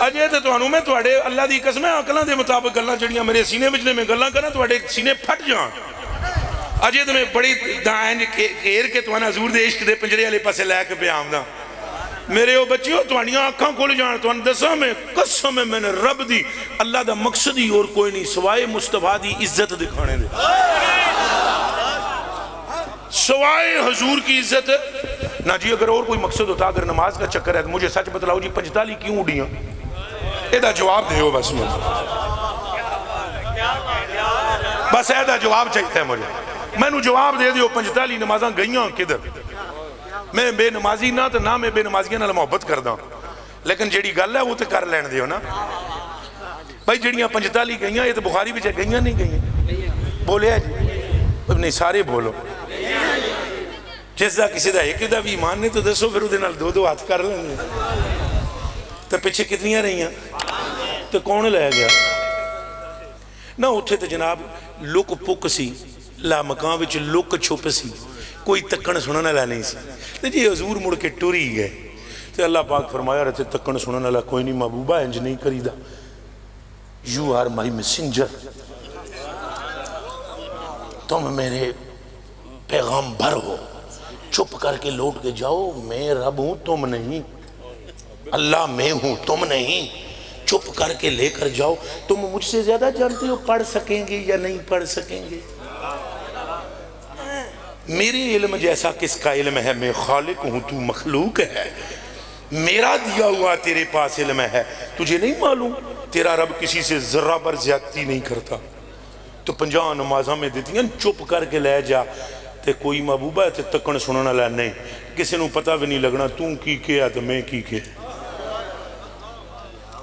اجے تے تانوں میں تواڈے اللہ دی قسم ہے عقلاں دے مطابق گلاں جڑیاں میرے سینے وچ نے میں گلاں کراں تواڈے سینے پھٹ جان اجے تے میں بڑی دائیں گھیر کے توانا حضور دے عشق دے پنجرے والے پاسے لے کے پیا آمدا میرے او بچیو تواڈیاں اکھاں کھل جان تانوں دساں میں قسم ہے میں نے رب دی اللہ دا مقصد ہی اور کوئی نہیں سوائے مصطفیٰ دی عزت دکھانے دے سوائے حضور کی عزت نہ جی اگر اور کوئی مقصد ہوتا اگر نماز کا چکر ہے تو مجھے سچ بتلاؤ جی 45 کیوں اڑیاں ایدہ جواب دے ہو بس مجھے بس ایدہ جواب چاہتا ہے مجھے میں نو جواب دے دیو 45 نمازاں گئیاں کدھر میں بے نمازی نہ تو نہ میں بے نمازیاں نہ محبت کر دا لیکن جیڑی گل ہے وہ تو کر لین دیو نا بھائی جیڑیاں 45 گئیاں یہ تو بخاری بھی گئیاں نہیں گئیاں بولے ہے جی نہیں سارے بولو جس دا کسی دا ایک دا بھی ایمان نہیں تو دسو پھر وہ نال دو ہاتھ کر لیں گے تو پیچھے کتنیاں رہیاں تو کون لے گیا نہ اٹھے تو جناب لک پک سی لا مکان وچ لک چھپ سی کوئی تکن سننا لا نہیں سی تو جی حضور مڑ کے ٹوری گئے تو اللہ پاک فرمایا رہتے تکن سننا لا کوئی نہیں محبوبہ انج نہیں کری دا یو آر مائی میسنجر تم میرے پیغامبر ہو چھپ کر کے لوٹ کے جاؤ میں رب ہوں تم نہیں اللہ میں ہوں تم نہیں چھپ کر کے لے کر جاؤ تم مجھ سے زیادہ جانتے ہو پڑھ سکیں گے یا نہیں پڑھ سکیں گے میرے علم جیسا کس کا علم ہے میں خالق ہوں تو مخلوق ہے میرا دیا ہوا تیرے پاس علم ہے تجھے نہیں معلوم تیرا رب کسی سے ذرہ بر زیادتی نہیں کرتا تو 50 نمازاں میں دیتی ہیں چپ کر کے لے جا تے کوئی محبوبہ ہے تے تکن سننا لے نہیں کسی نو پتہ بھی نہیں لگنا توں کی کیا تو میں کی کیا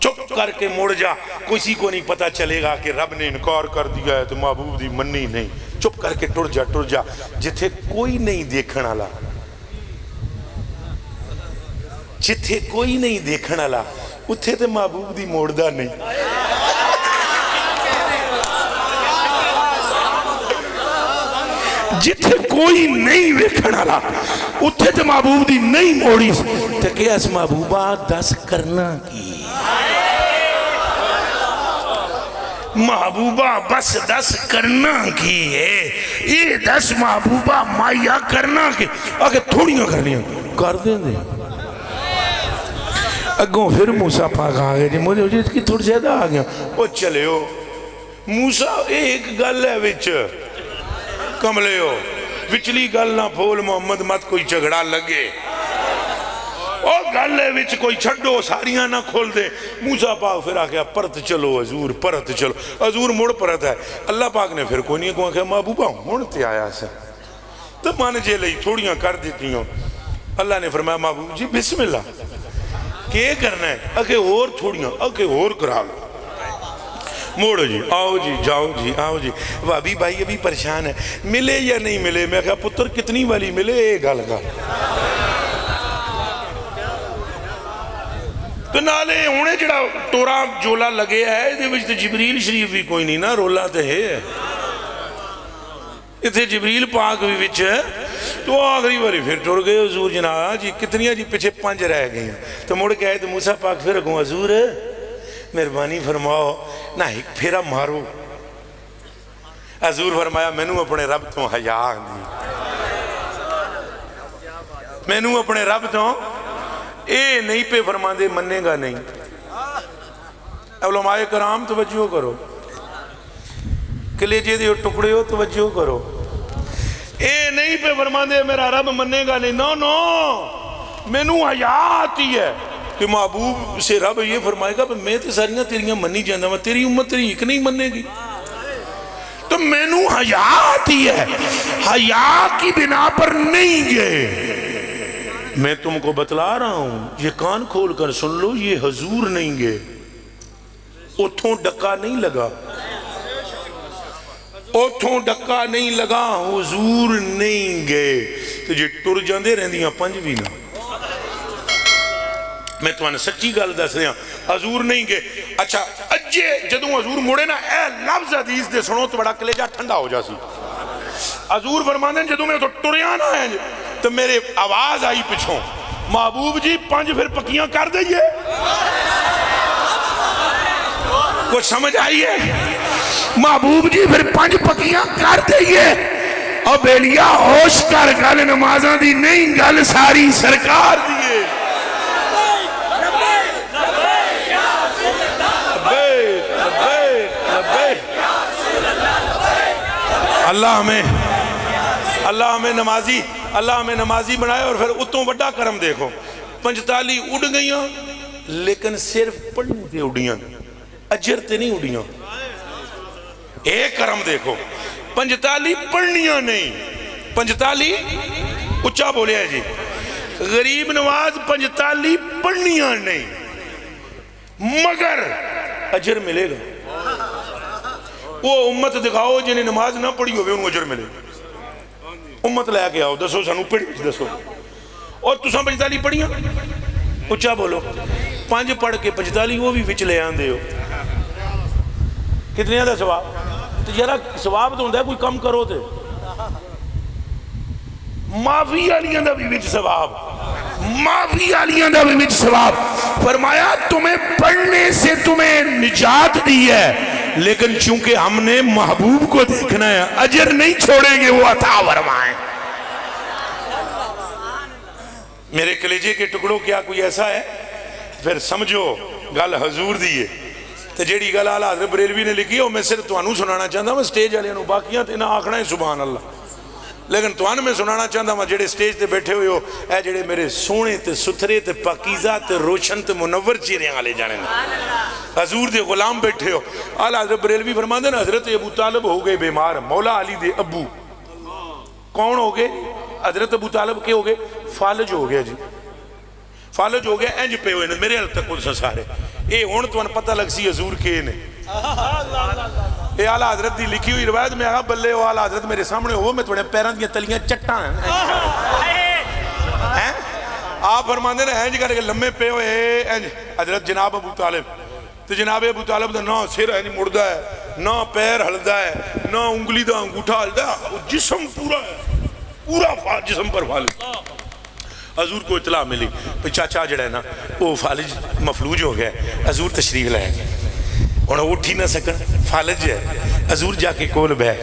چپ کر کے مڑ جا کسی کو نہیں پتہ چلے گا کہ رب نے انکار کر دیا ہے تو محبوب دی منی نہیں چپ کر کے ٹر جا جتھے کوئی نہیں دیکھنا لا جتھے کوئی نہیں دیکھنا لا اتھے تے محبوب دی موڑدہ نہیں جتھے کوئی نہیں ویکھنا لا اتھے تے محبوب دی نہیں موڑی تے کہ اس محبوبہ دس کرنا کی محبوبہ بس دس کرنا کی ہے یہ دس محبوبہ مایا کرنا کی آگے تھوڑیاں کرنیاں کر دیں دے اگوں پھر موسیٰ پاک آگے جی مجھے اس کی تھوڑ زیادہ آگیا وہ چلے ہو موسیٰ ایک گل ہے وچ کملے ہو وچلی گل نہ پھول محمد مت کوئی جھگڑا لگے اور گلے وچ کوئی چھڑو ساریاں نہ کھول دے موسیٰ پاک پھر آگیا پرت چلو حضور پرت چلو حضور مڑ پرت ہے اللہ پاک نے پھر کوئی نہیں کہا کہ محبوبہ ہونتے آیا سے تو مان جے لئی تھوڑیاں کر دیتی ہوں اللہ نے فرمایا محبوب جی بسم اللہ کیا کرنا ہے اکھے اور تھوڑیاں اکھے اور کرا لو موڑو جی آؤ جی جاؤ جی آؤ جی بھابی بھائی ابھی پریشان ہے ملے یا نہیں ملے میں کہا پتر کتنی والی ملے اے گل کا تو نالے ہونے جڑا ٹورا جولا لگے ہے دے وچ تے جبریل شریف بھی کوئی نہیں نا رولا تے ہے اتھے جبریل پاک بھی وچ ہے تو آخری باری پھر ٹور گئے حضور جناب جی کتنیاں جی پیچھے 5 رہ گئی تو مڑ کے آئے تو موسیٰ پاک پھر کہوں حضور مہربانی فرماؤ نہ ایک پھیرا مارو حضور فرمایا میں نو اپنے رب تو حیا دی میں نو اپنے رب تو اے نہیں پہ فرما دے مننے گا نہیں علماء کرام توجہ کرو کلیجے دے ٹکڑے ہو توجہ کرو اے نہیں پہ فرما دے میرا رب مننے گا نہیں نو نو میں نو حیا آتی ہے کہ محبوب سے رب یہ فرمائے گا میں تے ساریاں تیریاں منی جاندہ میں تیری امت تیری ایک نہیں مننے گی تو میں نو حیا آتی ہے حیا کی بنا پر نہیں گئے میں تم کو بتلا رہا ہوں یہ کان کھول کر سن لو یہ حضور نہیں گئے اتھوں ڈکا نہیں لگا اوتھوں ڈکا نہیں لگا حضور نہیں گئے تو جی ٹر جاندے رہندیاں 5 بھی نہ. میں تمہیں سچی گل دس رہا حضور نہیں گئے. اچھا اجے جدوں حضور مڑے نا اے لفظ حدیث دے سنو تو بڑا کلیجہ ٹھنڈا ہو جا سی. حضور فرماندے جدوں میں تو ٹریا نہ ہے تو میرے آواز آئی پچھوں محبوب جی 5 پھر پکیاں کر دئیے. کچھ سمجھ آئی ہے؟ محبوب جی پھر 5 پکیاں کر دئیے. اور بیلیا ہوش کر گل نمازاں دی نہیں گل ساری سرکار دیئے. اللہ ہمیں نمازی بنائے. اور پھر اتوں بڑا کرم دیکھو 45 اڑ گئیاں لیکن صرف پڑھنے تے اڑیاں اجر تے نہیں اڑیاں. ایک کرم دیکھو 45 پڑھنیاں نہیں 45 اچھا بولے ہے جی غریب نواز 45 پڑھنیاں نہیں مگر اجر ملے گا. وہ امت دکھاؤ جنہیں نماز نہ پڑھی ہوئے انہوں اجر ملے. امت لے کے آؤ دسو سانو پڑھی دسو. اور تساں 45 پڑھیاں اچھا بولو 5 پڑھ کے 45 وہ بھی وچ لے آندے ہو کتنے دا ثواب. تو یارا ثواب تو ہوندہ ہے کوئی کم کرو تے معافی علیاں دا بھی وچ ثواب معافی علیاں دا بھی وچ ثواب. فرمایا تمہیں پڑھنے سے تمہیں نجات دی ہے لیکن چونکہ ہم نے محبوب کو دیکھنا ہے اجر نہیں چھوڑیں گے وہ عطا فرمائیں. میرے کلیجے کے ٹکڑوں کیا کوئی ایسا ہے پھر سمجھو گل حضور دیئے. تو جیڑی گل آلہ حضرت بریلوی نے لکھی ہو میں صرف توانوں سنانا چاہتا ہوں سٹیج والے نو باقیاں تے نہ آکھنا ہے سبحان اللہ لیکن توانوں میں سنانا چاہتا ہوں جیڑے سٹیج تے بیٹھے ہوئے ہو اے جیڑے میرے سونے تے ستھرے تے پاکیزہ تے روشن تے منور چہرے والے جانے حضور دے غلام بیٹھے ہو. آلہ حضرت بریلوی فرماندے نا حضرت ابو طالب ہو گئے بیمار مولا علی دے ابو کون ہو گئے حضرت ابو طالب کے ہو گئے فالج ہو گیا جی فالج ہو گیا انج پہ ہوئے میرے حل تک کل سارے اے ہون تو ان پتہ لگ سی حضور کے نے. اے آلہ حضرت دی لکھی ہوئی روایت میں آگا بلے ہو آلہ حضرت میرے سامنے ہو میں تھوڑے پیران دیا تلیاں چٹاں ہیں آپ فرماندے نا انج کر کے لمحے پہ ہوئے انج حضرت جناب ابو طالب تو جناب ابو طالب دا نہ سر ہے نہیں مردہ ہے نہ پیر ہلدہ ہے نہ انگلی دا انگوٹھا ہلدہ ہے جسم پورا ہے پورا جسم پر فالج. حضور کو اطلاع ملی چاچا جڑا ہے نا وہ فالج مفلوج ہو گیا حضور تشریف لائے انہوں اٹھ ہی نہ سکن فالج ہے. حضور جا کے کول بیٹھ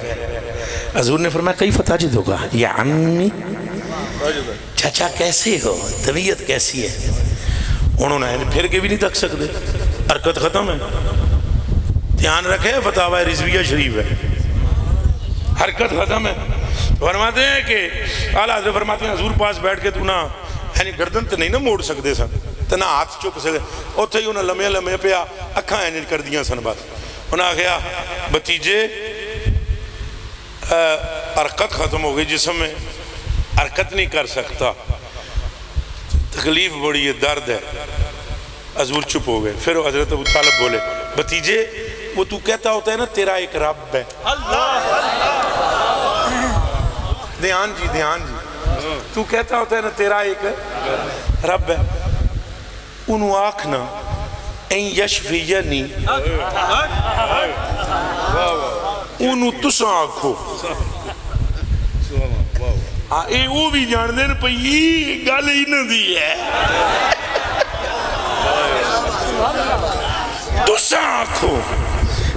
حضور نے فرمایا کئی فتاجد ہوگا یا عمی چاچا کیسے ہو طبیعت کیسی ہے. انہوں نے پھر کے بھی نہیں تک سکتے حرکت ختم ہے. دھیان رکھے فتاوہ رضویہ شریف ہے حرکت ختم ہے. فرماتے ہیں کہ اعلیٰ حضرت فرماتے ہیں حضور پاس بیٹھ کے تو نہ یعنی گردن تے نہیں نہ موڑ سکتے سن تے نہ ہاتھ چک سکتے اوتھے ہی انہاں لمحے لمحے پیا اکھاں اینج کر دیاں سن بس. انہاں آخیا بھتیجے حرکت ختم ہو گئی جسم میں حرکت نہیں کر سکتا تکلیف بڑی ہے درد ہے. حضور چپ ہو گئے. پھر حضرت ابو طالب بولے بھتیجے وہ تو کہتا ہوتا ہے نا تیرا ایک رب ہے. دھیان جی تو کہتا ہوتا ہے نا تیرا ایک رب ہے. انہوں آکھنا این یشفینی انہوں تساں آکھو اے وہ بھی جان دین پہ یہ گل ہی نہ دی ہے تساں آکھو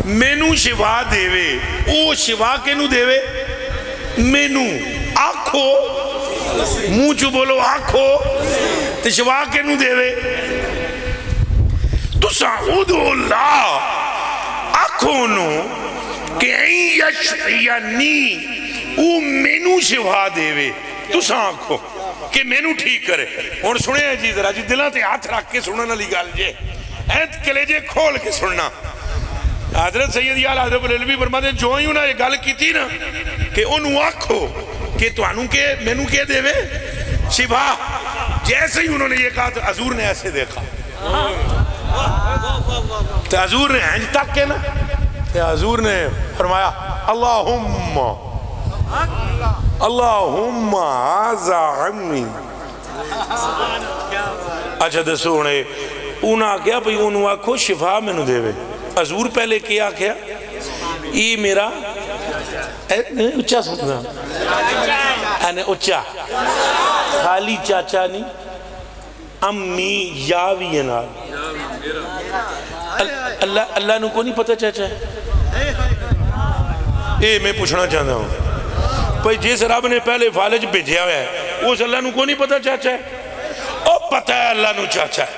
مینو شفا دیوے او شفا کینو دیوے مینو آکھو منہ چو بولو آکھو تے شفا کینو دیوے تساں ادعو اللہ آکھو نو کہ این یشفینی او مینو شفا دیوے تساں آکھو کہ مینو ٹھیک کرے. اور سنے ہیں جی ذرا جی دلوں تے ہاتھ رکھ کے سننا لی گل جے اینت کلیجے کھول کے سننا. حضرت سید اعلیٰ حضرت بریلوی فرماتے ہیں جو ہی انہوں نے گل کی تھی نا کہ انہوں آکھو کہ تو انہوں کے مینو کے دے وے شفا جیسے ہی انہوں نے یہ کہا تو حضور نے ایسے دیکھا تو حضور نے ہنج تک کے نا تو حضور نے فرمایا اللہم اللہم آزا عمی. اچھا دسو ہونے انہاں کیا بھئی انہوں آکھو شفا میں نو دے وے. حضور پہلے کیا کیا ای میرا اچھا سننا اینے اچھا خالی چاچا نہیں امی یاوی ہے نا. اللہ نو کو نہیں پتہ چاچا ہے. اے میں پوچھنا چاہتا ہوں بھئی جس رب نے پہلے فالج بھیجیا ہوا ہے اس اللہ نو کو نہیں پتہ چاچا ہے؟ او پتہ ہے اللہ نو چاچا ہے,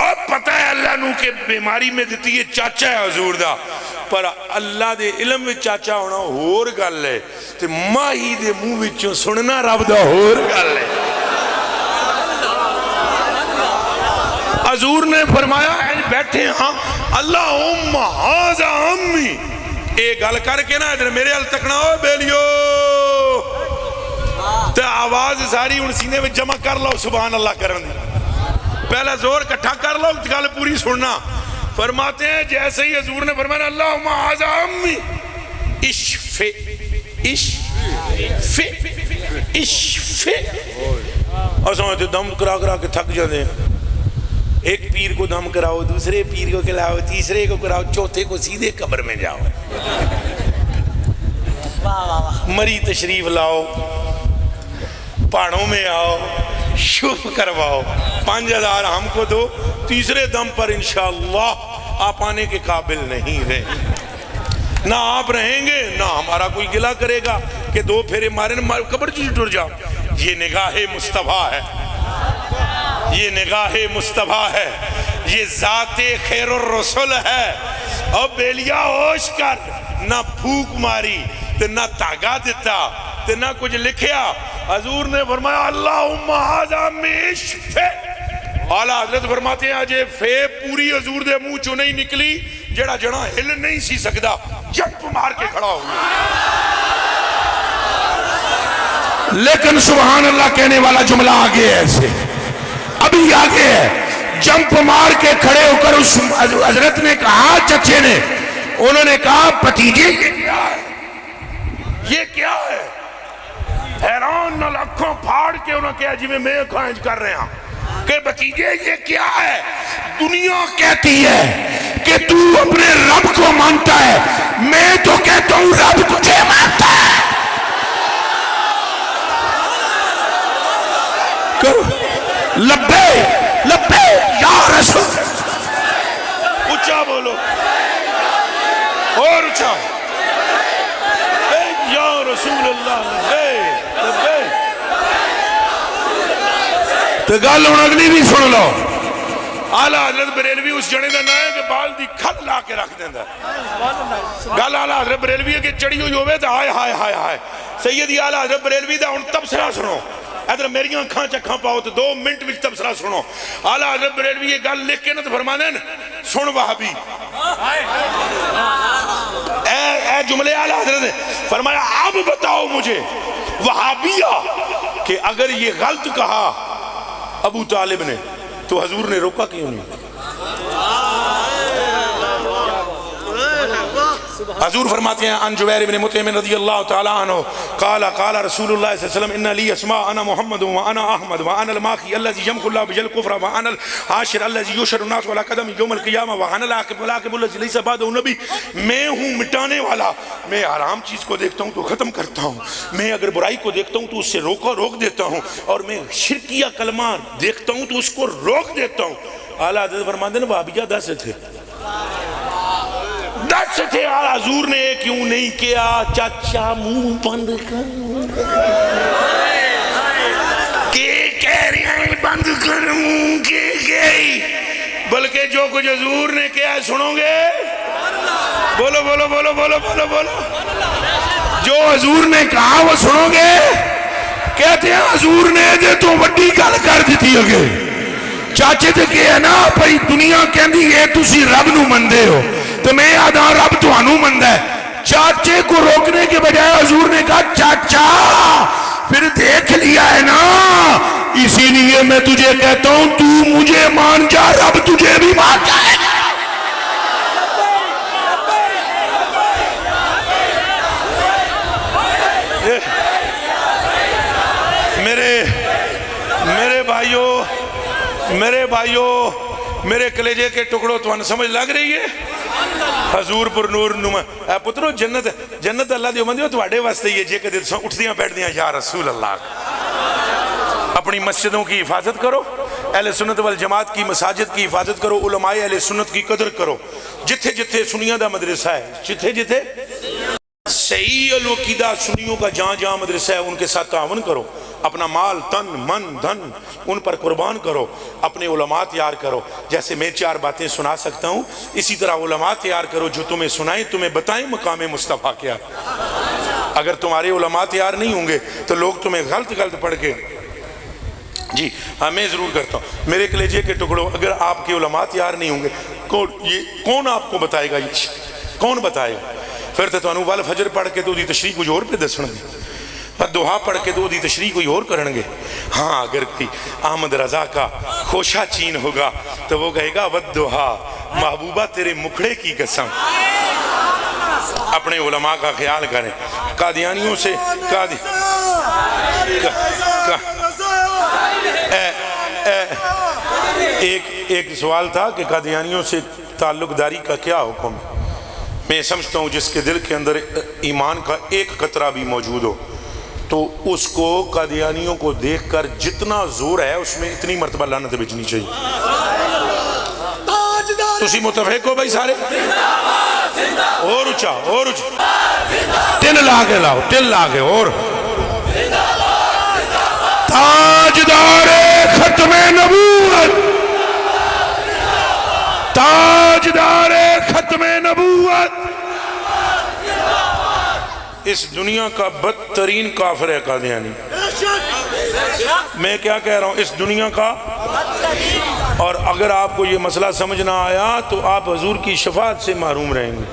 اور پتہ ہے اللہ نو کہ بیماری میں دیتی ہے چاچا ہے حضور دا, پر اللہ دے علم میں چاچا ہونا ہور گل ہے تے ماہی دے منہ وچوں سننا رب دا ہور گل ہے. حضور نے فرمایا بیٹھے ہاں اللہم ھذا امی, اے گل کر کے نا ادھر میرے حل تکنا ہو بیلیو تے آواز ساری ان سینے میں جمع کر لو سبحان اللہ کرن دی. پہلا زور کٹھا کر لو گل پوری سننا. فرماتے ہیں جیسے ہی حضور نے فرمایا اللہم ھذا امی اشفے اشفے اشفے, اور سمجھتے دم کرا کرا کے تھک جاتے ہیں. ایک پیر کو دم کراؤ, دوسرے پیر کو کھلاؤ, تیسرے کو کراؤ, چوتھے کو سیدھے قبر میں جاؤ. مری تشریف لاؤ, پہاڑوں میں آؤ, شف کرواؤ, 5000 ہم کو دو, تیسرے دم پر انشاءاللہ آپ آنے کے قابل نہیں رہے. نہ آپ رہیں گے نہ ہمارا کوئی گلہ کرے گا کہ 2 پھیرے مارے قبر چیز ٹر جاؤ. یہ نگاہ مصطفیٰ ہے, یہ نگاہ مصطفیٰ ہے, یہ ذات خیر الرسول ہے. اب بیلیا ہوش کر, نہ پھوک ماری تے نہ تاگا دیتا تے نہ کچھ لکھیا. حضور نے فرمایا اللہم ھذا امی اشفے. اعلیٰ حضرت فرماتے ہیں آج فے پوری حضور دے منہ چوں نہیں نکلی, جڑا جڑا ہل نہیں سی سکدا جھپ مار کے کھڑا ہوئے. لیکن سبحان اللہ کہنے والا جملہ آگے ہے, ایسے ابھی آگے ہے. جمپ مار کے کھڑے ہو کر اس حضرت نے کہا, چچے نے, انہوں نے کہا بھتیجے یہ کیا ہے؟ حیران نہ لکھوں پھاڑ کے انہوں نے کہا جی میں کھانج کر رہے ہیں کہ بھتیجے یہ کیا ہے؟ دنیا کہتی ہے کہ تو اپنے رب کو مانتا ہے, میں تو کہتا ہوں رب تجھے مانتا ہے. کرو لبے لبے یا رسول, اچھا بولو اور اچھا یا رسول اللہ لبے لبے. تو گل ہوں اگلی بھی سن لو. اعلیٰ حضرت بریلوی اس جڑے دا نہ ہے کہ بال دی کھل لا کے رکھ دیندہ. گل اعلیٰ حضرت بریلوی ہے کہ چڑی ہوئی ہوئے تو ہائے ہائے ہائے ہائے. سیدی اعلیٰ حضرت بریلوی دا ان تبصرہ سنو, ادھر میری آنکھاں چکھاں پاؤ تو 2 منٹ میں تبصرہ سنو. اعلیٰ حضرت بریلوی یہ گل لکھ کے نہ تو فرما دیں سن وہابی. اے جملے اعلیٰ حضرت نے فرمایا اب بتاؤ مجھے وہابیہ کہ اگر یہ غلط کہا ابو طالب نے تو حضور نے روکا کیوں نہیں؟ حضور فرماتے ہیں ان جبیر بن مطعم رضی اللہ تعالیٰ عنہ قال قال رسول اللہ صلی اللہ علیہ وسلم ان لی اسماء انا محمد وانا احمد وانا الماخی الذي يمحو الله به الكفر وانا الحاشر الذي يحشر الناس على قدم يوم القیامہ وانا العاقب الذي ليس بعده نبی. میں ہوں مٹانے والا, میں حرام چیز کو دیکھتا ہوں تو ختم کرتا ہوں, میں اگر برائی کو دیکھتا ہوں تو اس سے روک دیتا ہوں, اور میں شرکیہ کلمہ دیکھتا ہوں تو اس کو روک دیتا ہوں. اعلیٰ حضرت فرماتے ہیں وہابیہ 10 تھے, 10 تھے. حضور نے کیوں نہیں کیا چاچا منہ بند کر کہ کہہ رہے ہیں بند کر منہ کے گئی, بلکہ جو کچھ حضور نے کیا ہے سنو گے, بولو بولو بولو بولو بولو بولو, جو حضور نے کہا وہ سنو گے. کہتے ہیں حضور نے دے تو وڈی گل کر دیتی ہوگے. چاچے تے کہ ہے نا بھائی دنیا کہندی ہے تسی رب نو مندے ہو تو میں آدھا رب تو انو مندہ ہے. چاچے کو روکنے کے بجائے حضور نے کہا چاچا پھر دیکھ لیا ہے نا, اسی لیے میں تجھے کہتا ہوں تو مجھے مان جا, رب تجھے بھی مان جائے. میرے بھائیوں، میرے کلیجے کے ٹکڑوں تو سمجھ لگ رہی ہے؟ حضور پر نور نما اے پترو جنت اللہ دی بندیو تواڈے واسطے یہ جے کدے تساں اٹھدیاں بیٹھدیاں یا رسول اللہ، اپنی مسجدوں کی حفاظت کرو، اہل سنت والجماعت کی مساجد کی حفاظت کرو، علماء اہل سنت کی قدر کرو، جتھے جتھے سنیاں دا مدرسہ ہے، جتھے جتھے صحیح العقیدہ سنیوں کا جہاں جہاں مدرسہ ہے ان کے ساتھ تعاون کرو، اپنا مال تن من دھن ان پر قربان کرو، اپنے علماء تیار کرو۔ جیسے میں 4 باتیں سنا سکتا ہوں، اسی طرح علماء تیار کرو جو تمہیں سنائیں، تمہیں بتائیں مقام مصطفیٰ کیا۔ اگر تمہارے علماء تیار نہیں ہوں گے تو لوگ تمہیں غلط پڑھ کے جی ہاں میں ضرور کرتا ہوں میرے کلیجے کے ٹکڑوں، اگر آپ کے علماء تیار نہیں ہوں گے کون آپ کو بتائے گا؟ یہ کون بتائے گا؟ پھر تو تانوں وال فجر پڑھ کے تو دی تشریح کوئی اور پہ دسن گے، دعا پڑھ کے تو دی تشریح کوئی اور کرن گے۔ ہاں اگر کوئی احمد رضا کا خوشہ چین ہوگا تو وہ کہے گا ودہا محبوبہ تیرے مکھڑے کی قسم۔ اپنے علماء کا خیال کریں۔ قادیانیوں سے ایک سوال تھا کہ قادیانیوں سے تعلق داری کا کیا حکم ہے؟ میں سمجھتا ہوں جس کے دل کے اندر ایمان کا ایک قطرہ بھی موجود ہو تو اس کو قادیانیوں کو دیکھ کر جتنا زور ہے اس میں اتنی مرتبہ لعنت بھیجنی چاہیے۔ تسی متفق ہو بھائی سارے؟ اور اچھا تل لاغے لاؤ، تل لاغے اور تاجدار ختم نبوت، تاجدار ختم نبوت، اس دنیا کا بدترین کافر ہے قادیانی۔ میں کیا کہہ رہا ہوں؟ اس دنیا کا۔ اور اگر آپ کو یہ مسئلہ سمجھ نہ آیا تو آپ حضور کی شفاعت سے محروم رہیں گے۔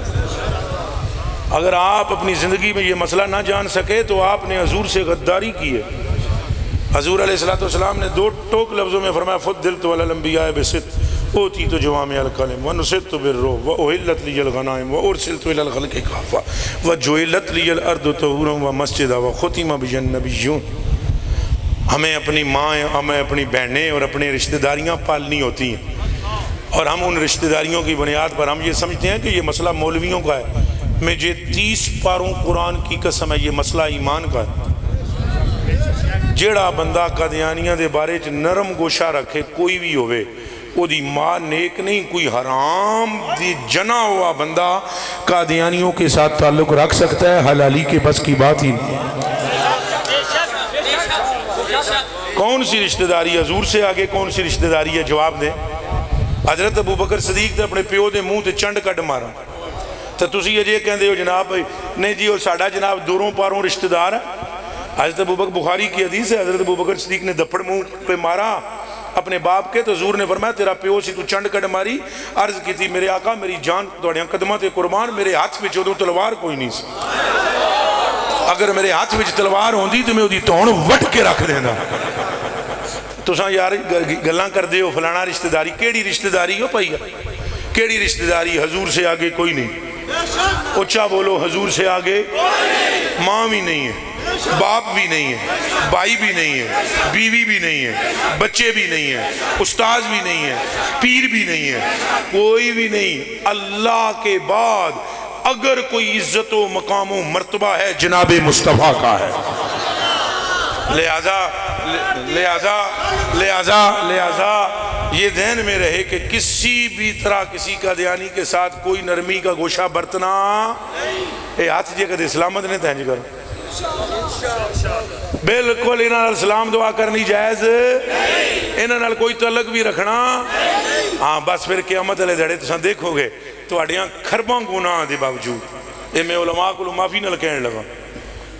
اگر آپ اپنی زندگی میں یہ مسئلہ نہ جان سکے تو آپ نے حضور سے غداری کی ہے۔ حضور علیہ السلام نے 2 ٹوک لفظوں میں فرمایا فضلت علی الانبیاء بصدق اوتیت جوامع الکلم ونصرت بالرعب واحلت لی الغنائم وارسلت الی الخلق کافۃ وجعلت لی الارض طہورا ومسجدا وختم بی النبیون۔ ہمیں اپنی ماں، ہمیں اپنی بہنیں اور اپنی رشتہ داریاں پالنی ہوتی ہیں، اور ہم ان رشتہ داریوں کی بنیاد پر ہم یہ سمجھتے ہیں کہ یہ مسئلہ مولویوں کا ہے۔ مجھے 30 پاروں قرآن کی قسم ہے یہ مسئلہ ایمان کا ہے۔ جیڑا بندہ قادیانیاں دے بارے چ نرم گوشہ رکھے کوئی بھی ہوئے، وہ دی ماں نیک نہیں، کوئی حرام دی جنا ہوا بندہ قادیانیوں کے ساتھ تعلق رکھ سکتا ہے، حلالی کے بس کی بات ہی نہیں۔ کون سی رشتہ داری حضور سے آگے کون سی رشتہ داری ہے؟ جواب دیں۔ حضرت ابوبکر صدیق تے اپنے پیو دے منہ تے چنڈ کٹ مارا تو تسی یہ کہندے ہو جناب نہیں جی وہ ساڈا جناب دوروں پاروں رشتہ دار ہے۔ حضرت ابوبکر بخاری کی حدیث ہے، حضرت ابوبکر صدیق نے دپڑ منہ پہ مارا اپنے باپ کے تو حضور نے فرمایا تیرا پیو سی تو چنڈ کٹ ماری۔ عرض کی تھی میرے آقا میری جان تواڈیاں قدماں تے قربان، میرے ہاتھ وچ اودوں تلوار کوئی نہیں سی، اگر میرے ہاتھ وچ تلوار ہوندی تو میں اودی تون وٹ کے رکھ دیندا۔ تساں یار گلاں کردے ہو فلانا رشتہ داری، کیڑی رشتہ داری ہو پئی کیڑی رشتہ داری؟ حضور سے آگے کوئی نہیں۔ اچھا بولو، حضور سے آگے ماں بھی نہیں ہے، باپ بھی نہیں ہے، بھائی بھی نہیں ہے، بیوی بھی نہیں ہے، بچے بھی نہیں ہیں، استاذ بھی نہیں ہے، پیر بھی نہیں ہے، کوئی بھی نہیں۔ اللہ کے بعد اگر کوئی عزت و مقام و مرتبہ ہے جناب مصطفیٰ کا ہے۔ لہذا یہ ذہن میں رہے کہ کسی بھی طرح کسی قادیانی کے ساتھ کوئی نرمی کا گوشہ برتنا اے ہاتھ جے کدے سلامت نے تہنج کر بالکل انہاں نال سلام دعا کرنی جائز، انہاں نال کوئی تعلق بھی رکھنا ہاں بس پھر قیامت والے دھڑے تساں دیکھو گے تواڈیاں خرباں گناہ دے باوجود، اے میں علماء کو معافی نال کہن لگا،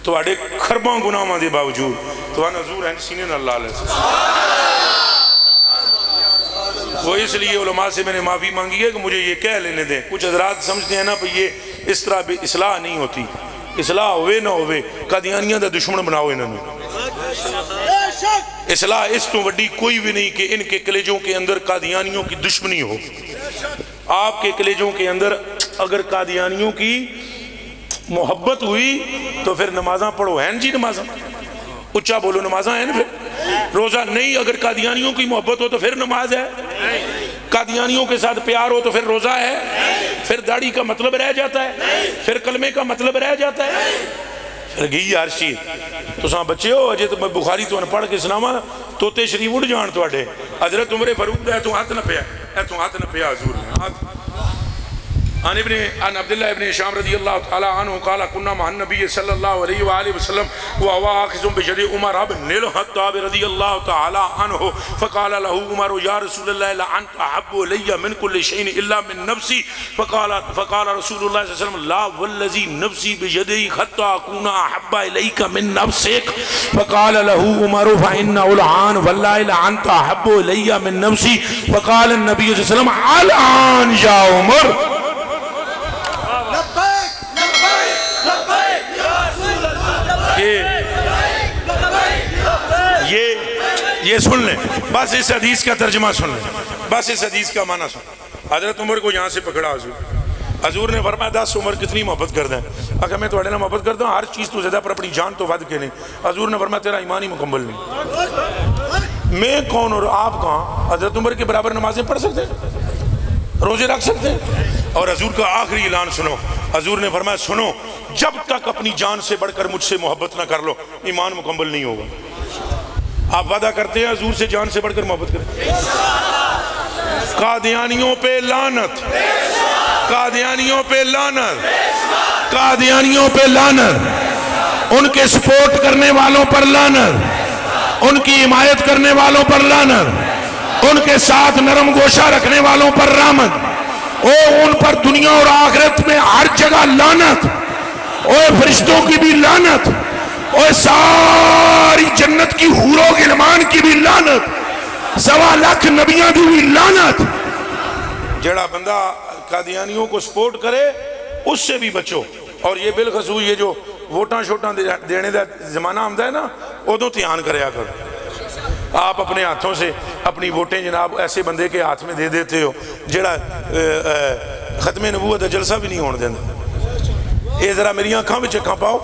تواڈے خرباں گناہاں دے باوجود تواڈے حضور ہیں سینے نال لا لے۔ وہ اس لیے علماء سے میں نے معافی مانگی ہے کہ مجھے یہ کہہ لینے دیں۔ کچھ حضرات سمجھتے ہیں نا کہ یہ اس طرح بھی اصلاح نہیں ہوتی، اصلاح ہوئے نہ ہوئے قادیانیاں دا دشمن بناؤ انہوں نے۔ اصلاح اس تو وڈی کوئی بھی نہیں کہ ان کے کلیجوں کے اندر قادیانیوں کی دشمنی ہو۔ آپ کے کلیجوں کے اندر اگر قادیانیوں کی محبت ہوئی تو پھر نمازاں پڑھو، ہیں جی نمازاں، اچھا بولو نمازاں ہیں نا پھر روزہ نہیں. اگر قادیانیوں کی محبت ہو تو پھر نماز ہے. قادیانیوں کے ساتھ پیار ہو تو پھر روزہ ہے. پھر داڑھی کا مطلب رہ جاتا ہے, پھر کلمے کا مطلب رہ جاتا ہے. پھر گئی ہر چیز. تو ساں بچے ہو اجے تو میں بخاری تو پڑھ کے سناواں توتے شریف اڑ جان تواڈے. حضرت عمر فاروق دا تو ہاتھ نہ پیا, تو ہاتھ نہ پیا حضور نے ہاتھ. عن عبداللہ ابن ہشام رضی اللہ تعالی عنہ قال كنا مع النبي صلی اللہ علیہ وآلہ وسلم وهو آخذ بيد عمر بن الخطاب رضی اللہ تعالی عنہ فقال له عمر يا رسول الله لأنت أحب إلي من كل شيء إلا من نفسي. فقال رسول الله صلی اللہ علیہ وسلم لا والذي نفسي بيده حتى أكون أحب إليك من نفسك. فقال له عمر فإنه الآن والله لأنت أحب إلي من نفسي. فقال النبي صلی اللہ علیہ وسلم الآن يا عمر. یہ سن لیں, بس اس حدیث کا ترجمہ سن لیں, بس اس حدیث کا معنی سن. حضرت عمر کو یہاں سے پکڑا حضور نے فرمایا 10 عمر کتنی محبت کر دیں. اگر میں تھوڑے نہ محبت کرتا ہوں ہر چیز تو زیادہ پر اپنی جان تو ود کے نہیں. حضور نے فرمایا تیرا ایمان ہی مکمل نہیں. میں کون اور آپ کہاں حضرت عمر کے برابر نمازیں پڑھ سکتے ہیں, روزے رکھ سکتے ہیں؟ اور حضور کا آخری اعلان سنو. حضور نے فرمایا سنو, جب تک اپنی جان سے بڑھ کر مجھ سے محبت نہ کر لو ایمان مکمل نہیں ہوگا. آپ وعدہ کرتے ہیں حضور سے جان سے بڑھ کر محبت کریں؟ قادیانیوں پہ لعنت, قادیانیوں پہ لعنت, قادیانیوں پہ لعنت, ان کے سپورٹ کرنے والوں پر لعنت, ان کی حمایت کرنے والوں پر لعنت, ان کے ساتھ نرم گوشہ رکھنے والوں پر رحمت. ان پر دنیا اور آخرت میں ہر جگہ لعنت. فرشتوں کی بھی لعنت, اور ساری جنت کی حوروں غلمان کی بھی لعنت, 1.25 لاکھ نبیوں کی بھی لعنت. جڑا بندہ قادیانیوں کو سپورٹ کرے اس سے بھی بچو. اور یہ بالخصوص یہ جو ووٹاں شوٹاں دینے دا زمانہ آمدہ ہے نا, ادو دھیان کریا کرو. آپ اپنے ہاتھوں سے اپنی ووٹیں جناب ایسے بندے کے ہاتھ میں دے دیتے ہو جڑا ختم نبوت دا جلسہ بھی نہیں ہونے دینا. یہ ذرا میری آنکھاں میں چکھاں پاؤ,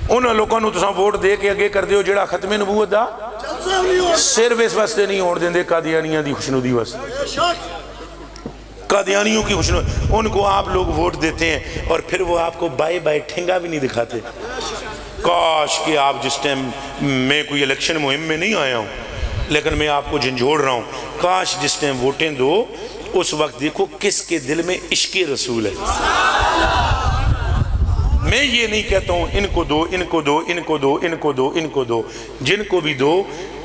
انہاں لوگوں نے تساں ووٹ دے کے اگے کر دیو جڑا ختم نبوت دا صرف اس واسطے نہیں ہونے دیندے قادیانیاں دی خوشنودی واسطے. قادیانیوں کی خوشنودی, ان کو آپ لوگ ووٹ دیتے ہیں اور پھر وہ آپ کو بائے بائے ٹھنگا بھی نہیں دکھاتے. کاش کہ آپ جس ٹائم میں کوئی الیکشن مہم میں نہیں آیا ہوں لیکن میں آپ کو جھنجھوڑ رہا ہوں, کاش جس ٹائم ووٹیں دو اس وقت دیکھو کس کے دل میں عشق رسول ہے. میں یہ نہیں کہتا ہوں ان کو دو, ان کو دو, ان کو دو, ان کو دو, ان کو دو. جن کو بھی دو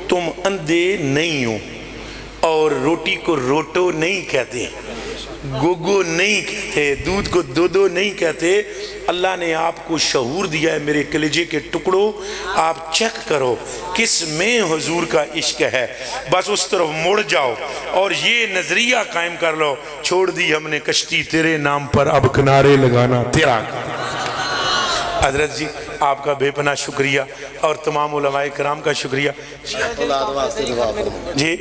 تم اندھے نہیں ہو اور روٹی کو روٹو نہیں کہتے, گوگو نہیں کہتے, دودھ کو دو دو نہیں کہتے. اللہ نے آپ کو شعور دیا ہے میرے کلیجے کے ٹکڑوں, آپ چیک کرو کس میں حضور کا عشق ہے, بس اس طرف مڑ جاؤ اور یہ نظریہ قائم کر لو, چھوڑ دی ہم نے کشتی تیرے نام پر اب کنارے لگانا تیرا. حضرت جی آپ کا بے پناہ شکریہ اور تمام علماء کرام کا شکریہ. جی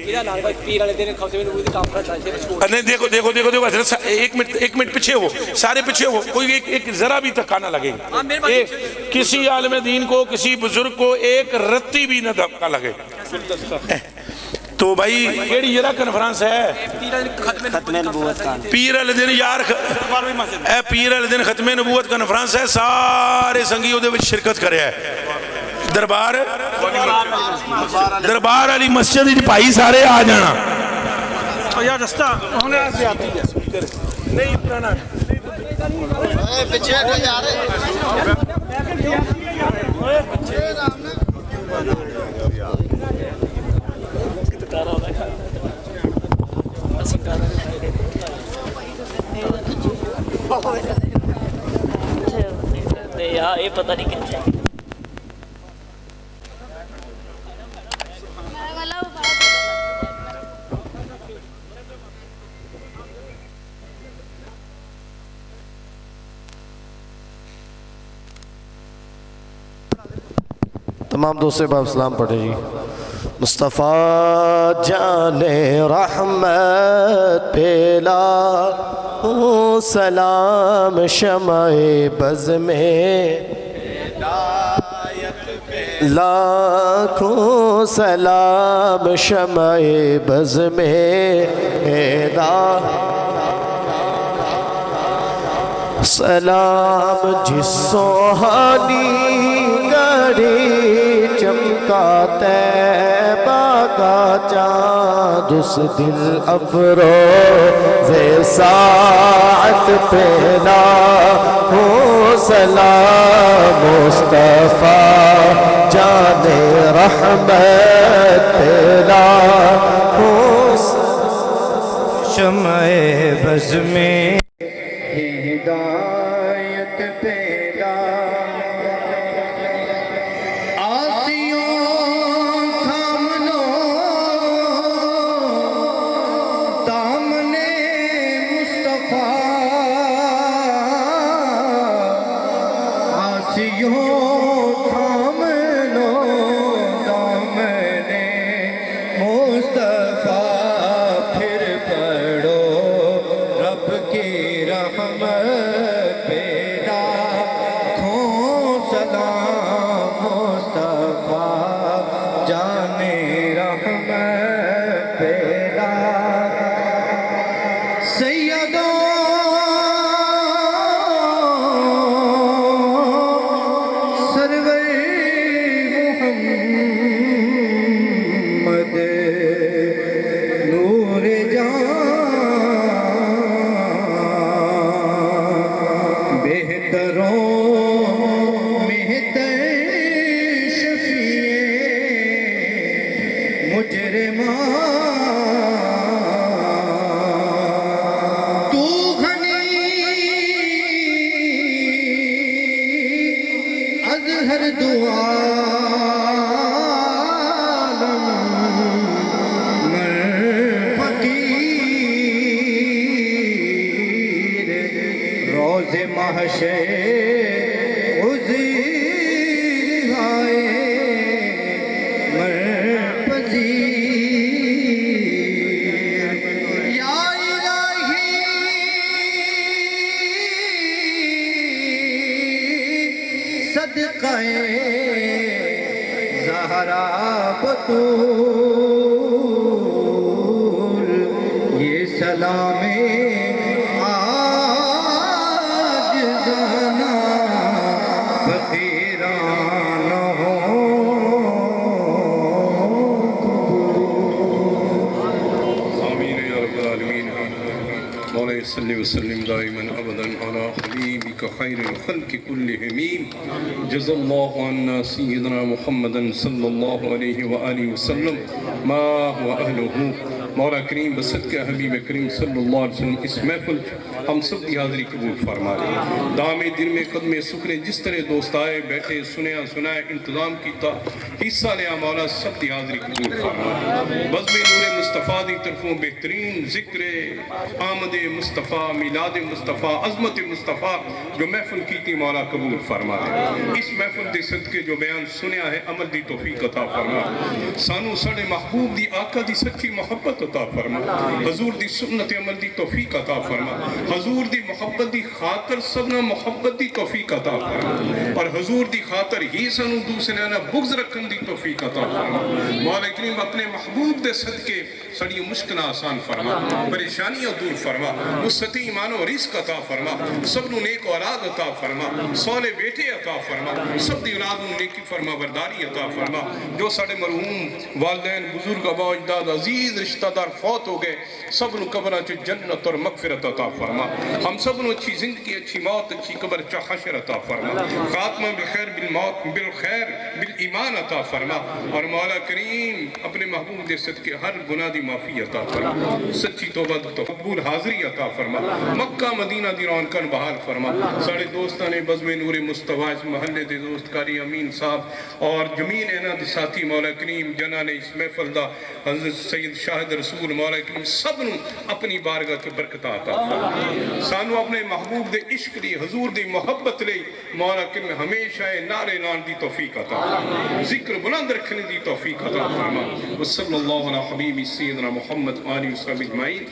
نہیں دیکھو دیکھو دیکھو دیکھو حضرت ایک منٹ پیچھے ہو, سارے پیچھے ہو, کوئی ایک ذرا بھی دھکا نہ لگے. کسی عالم دین کو کسی بزرگ کو ایک رتی بھی نہ دھکا لگے. تو بھائی کیڑی جرا کنفرانس ہے پیر علی دن یار, اے پیر علی دن ختم نبوت کنفرانس ہے, سارے سنگی وہ دے وچ شرکت کرے ہے. دربار علی مسجد دی بھائی سارے آ جانا. یار رستہ ہونے سے آتی ہے نہیں پرانا پیچھے جا رہے یہ پتہ نہیں کتنے تمام دوستوں باپ سلام پڑھے جی. مصطفیٰ جان رحمت پیلا سلام شمع بز میں ہدایت لاکھوں سلام شمع بز میں سلام جس سوہانی گھڑی چمکا طیبہ کا چاند اس دل افروز ساعت پہلا ہو سلام مصطفیٰ جان رحمت پہلا ہو شمع بز میں ہدایت پیدا آسیوں تھام لو دامن مصطفیٰ آسیوں تھام لو دامن مصطفیٰ پھر پڑھو رب کی رحمت پیدا کھو سلام مصطفیٰ جان رحمت پیدا سیدوں سرور محمد نور ہر دعا فقیر روز محشر عذیر آئے مرپذیر یا الہی صدقہ زہرا بطول یہ سلام عاجزانہ فقیرانہ ہو آمین یا رب العالمین مولا صلی وسلم دائما ابدا على حبیبک خیر الخلق کلہم جزا اللہ عنا سیدنا محمدا صلی اللہ علیہ وآلہ وسلم ما هو اہلہ مولا کریم بصدقہ حبیب کریم صلی اللہ علیہ وسلم اس محفل ہم سب کی حاضری قبول فرما لیں دام دن میں قدم سکرے جس طرح دوست آئے بیٹھے سنائے انتظام کیتا حصہ لیا مولا سب کی حاضری قبول فرما لیں بزم نور مصطفیٰ دی طرفوں بہترین ذکر آمد مصطفیٰ میلاد مصطفیٰ عظمت مصطفیٰ جو محفل کیتی مولا قبول فرما لیں اس محفل دے صدقے جو بیان سنیا ہے عمل دی توفیق عطا فرما سانو سڑے محبوب دی آقا دی سچی محبت عطا فرما حضور دی سنت عمل دی توفیق عطا فرما حضور دی محبت دی خاطر سبنا محبت دی توفیق عطا فرما اور حضور دی خاطر ہی سانو دوسرے نہ بغض رکھن دی توفیق عطا فرما مولا کریم اپنے محبوب دے صدقے سڑی مشکل آسان فرما پریشانیاں دور فرما وسعت ایمان و رزق عطا فرما سب نو نیک اولاد عطا فرما صالح بیٹے عطا فرما سب دی اولاد نو نیکی فرما برداری عطا فرما جو ساڑے مرحوم والدین بزرگ آبا اجداد عزیز رشتہ دار فوت ہو گئے سب نو قبرہ چ جنت اور مغفرت عطا فرما ہم سب نو اچھی زندگی اچھی موت اچھی قبر چ حشر عطا فرما خاتمہ بالخیر بالموت بالخیر بالایمان عطا فرما اور مولا کریم اپنے محبوب دے صدقے ہر گناہ دی معافی عطا فرما سچی توبہ تو قبول حاضری عطا فرما مکہ مدینہ دی رونقاں بحال فرما ساڑے دوستاں نے بزم نور مصطفیٰ اس محلے دے دوست کاری امین صاحب اور جمین اینا دے ساتھی مولا کریم جنہ نے اس محفل دا حضرت سید شاہد رسول مولا کریم سب نو اپنی بارگاہ کے برکتہ عطا فرما سانو اپنے محبوب دے عشق دی حضور دی محبت لئی مولا کریم ہمیشہ نعرے لان دی توفیق عطا فرما ذکر بلند رکھنے دی توفیق عطا فرما وصلی اللہ علی حبیب سیدنا محمد آلہ وصحبہ اجمعین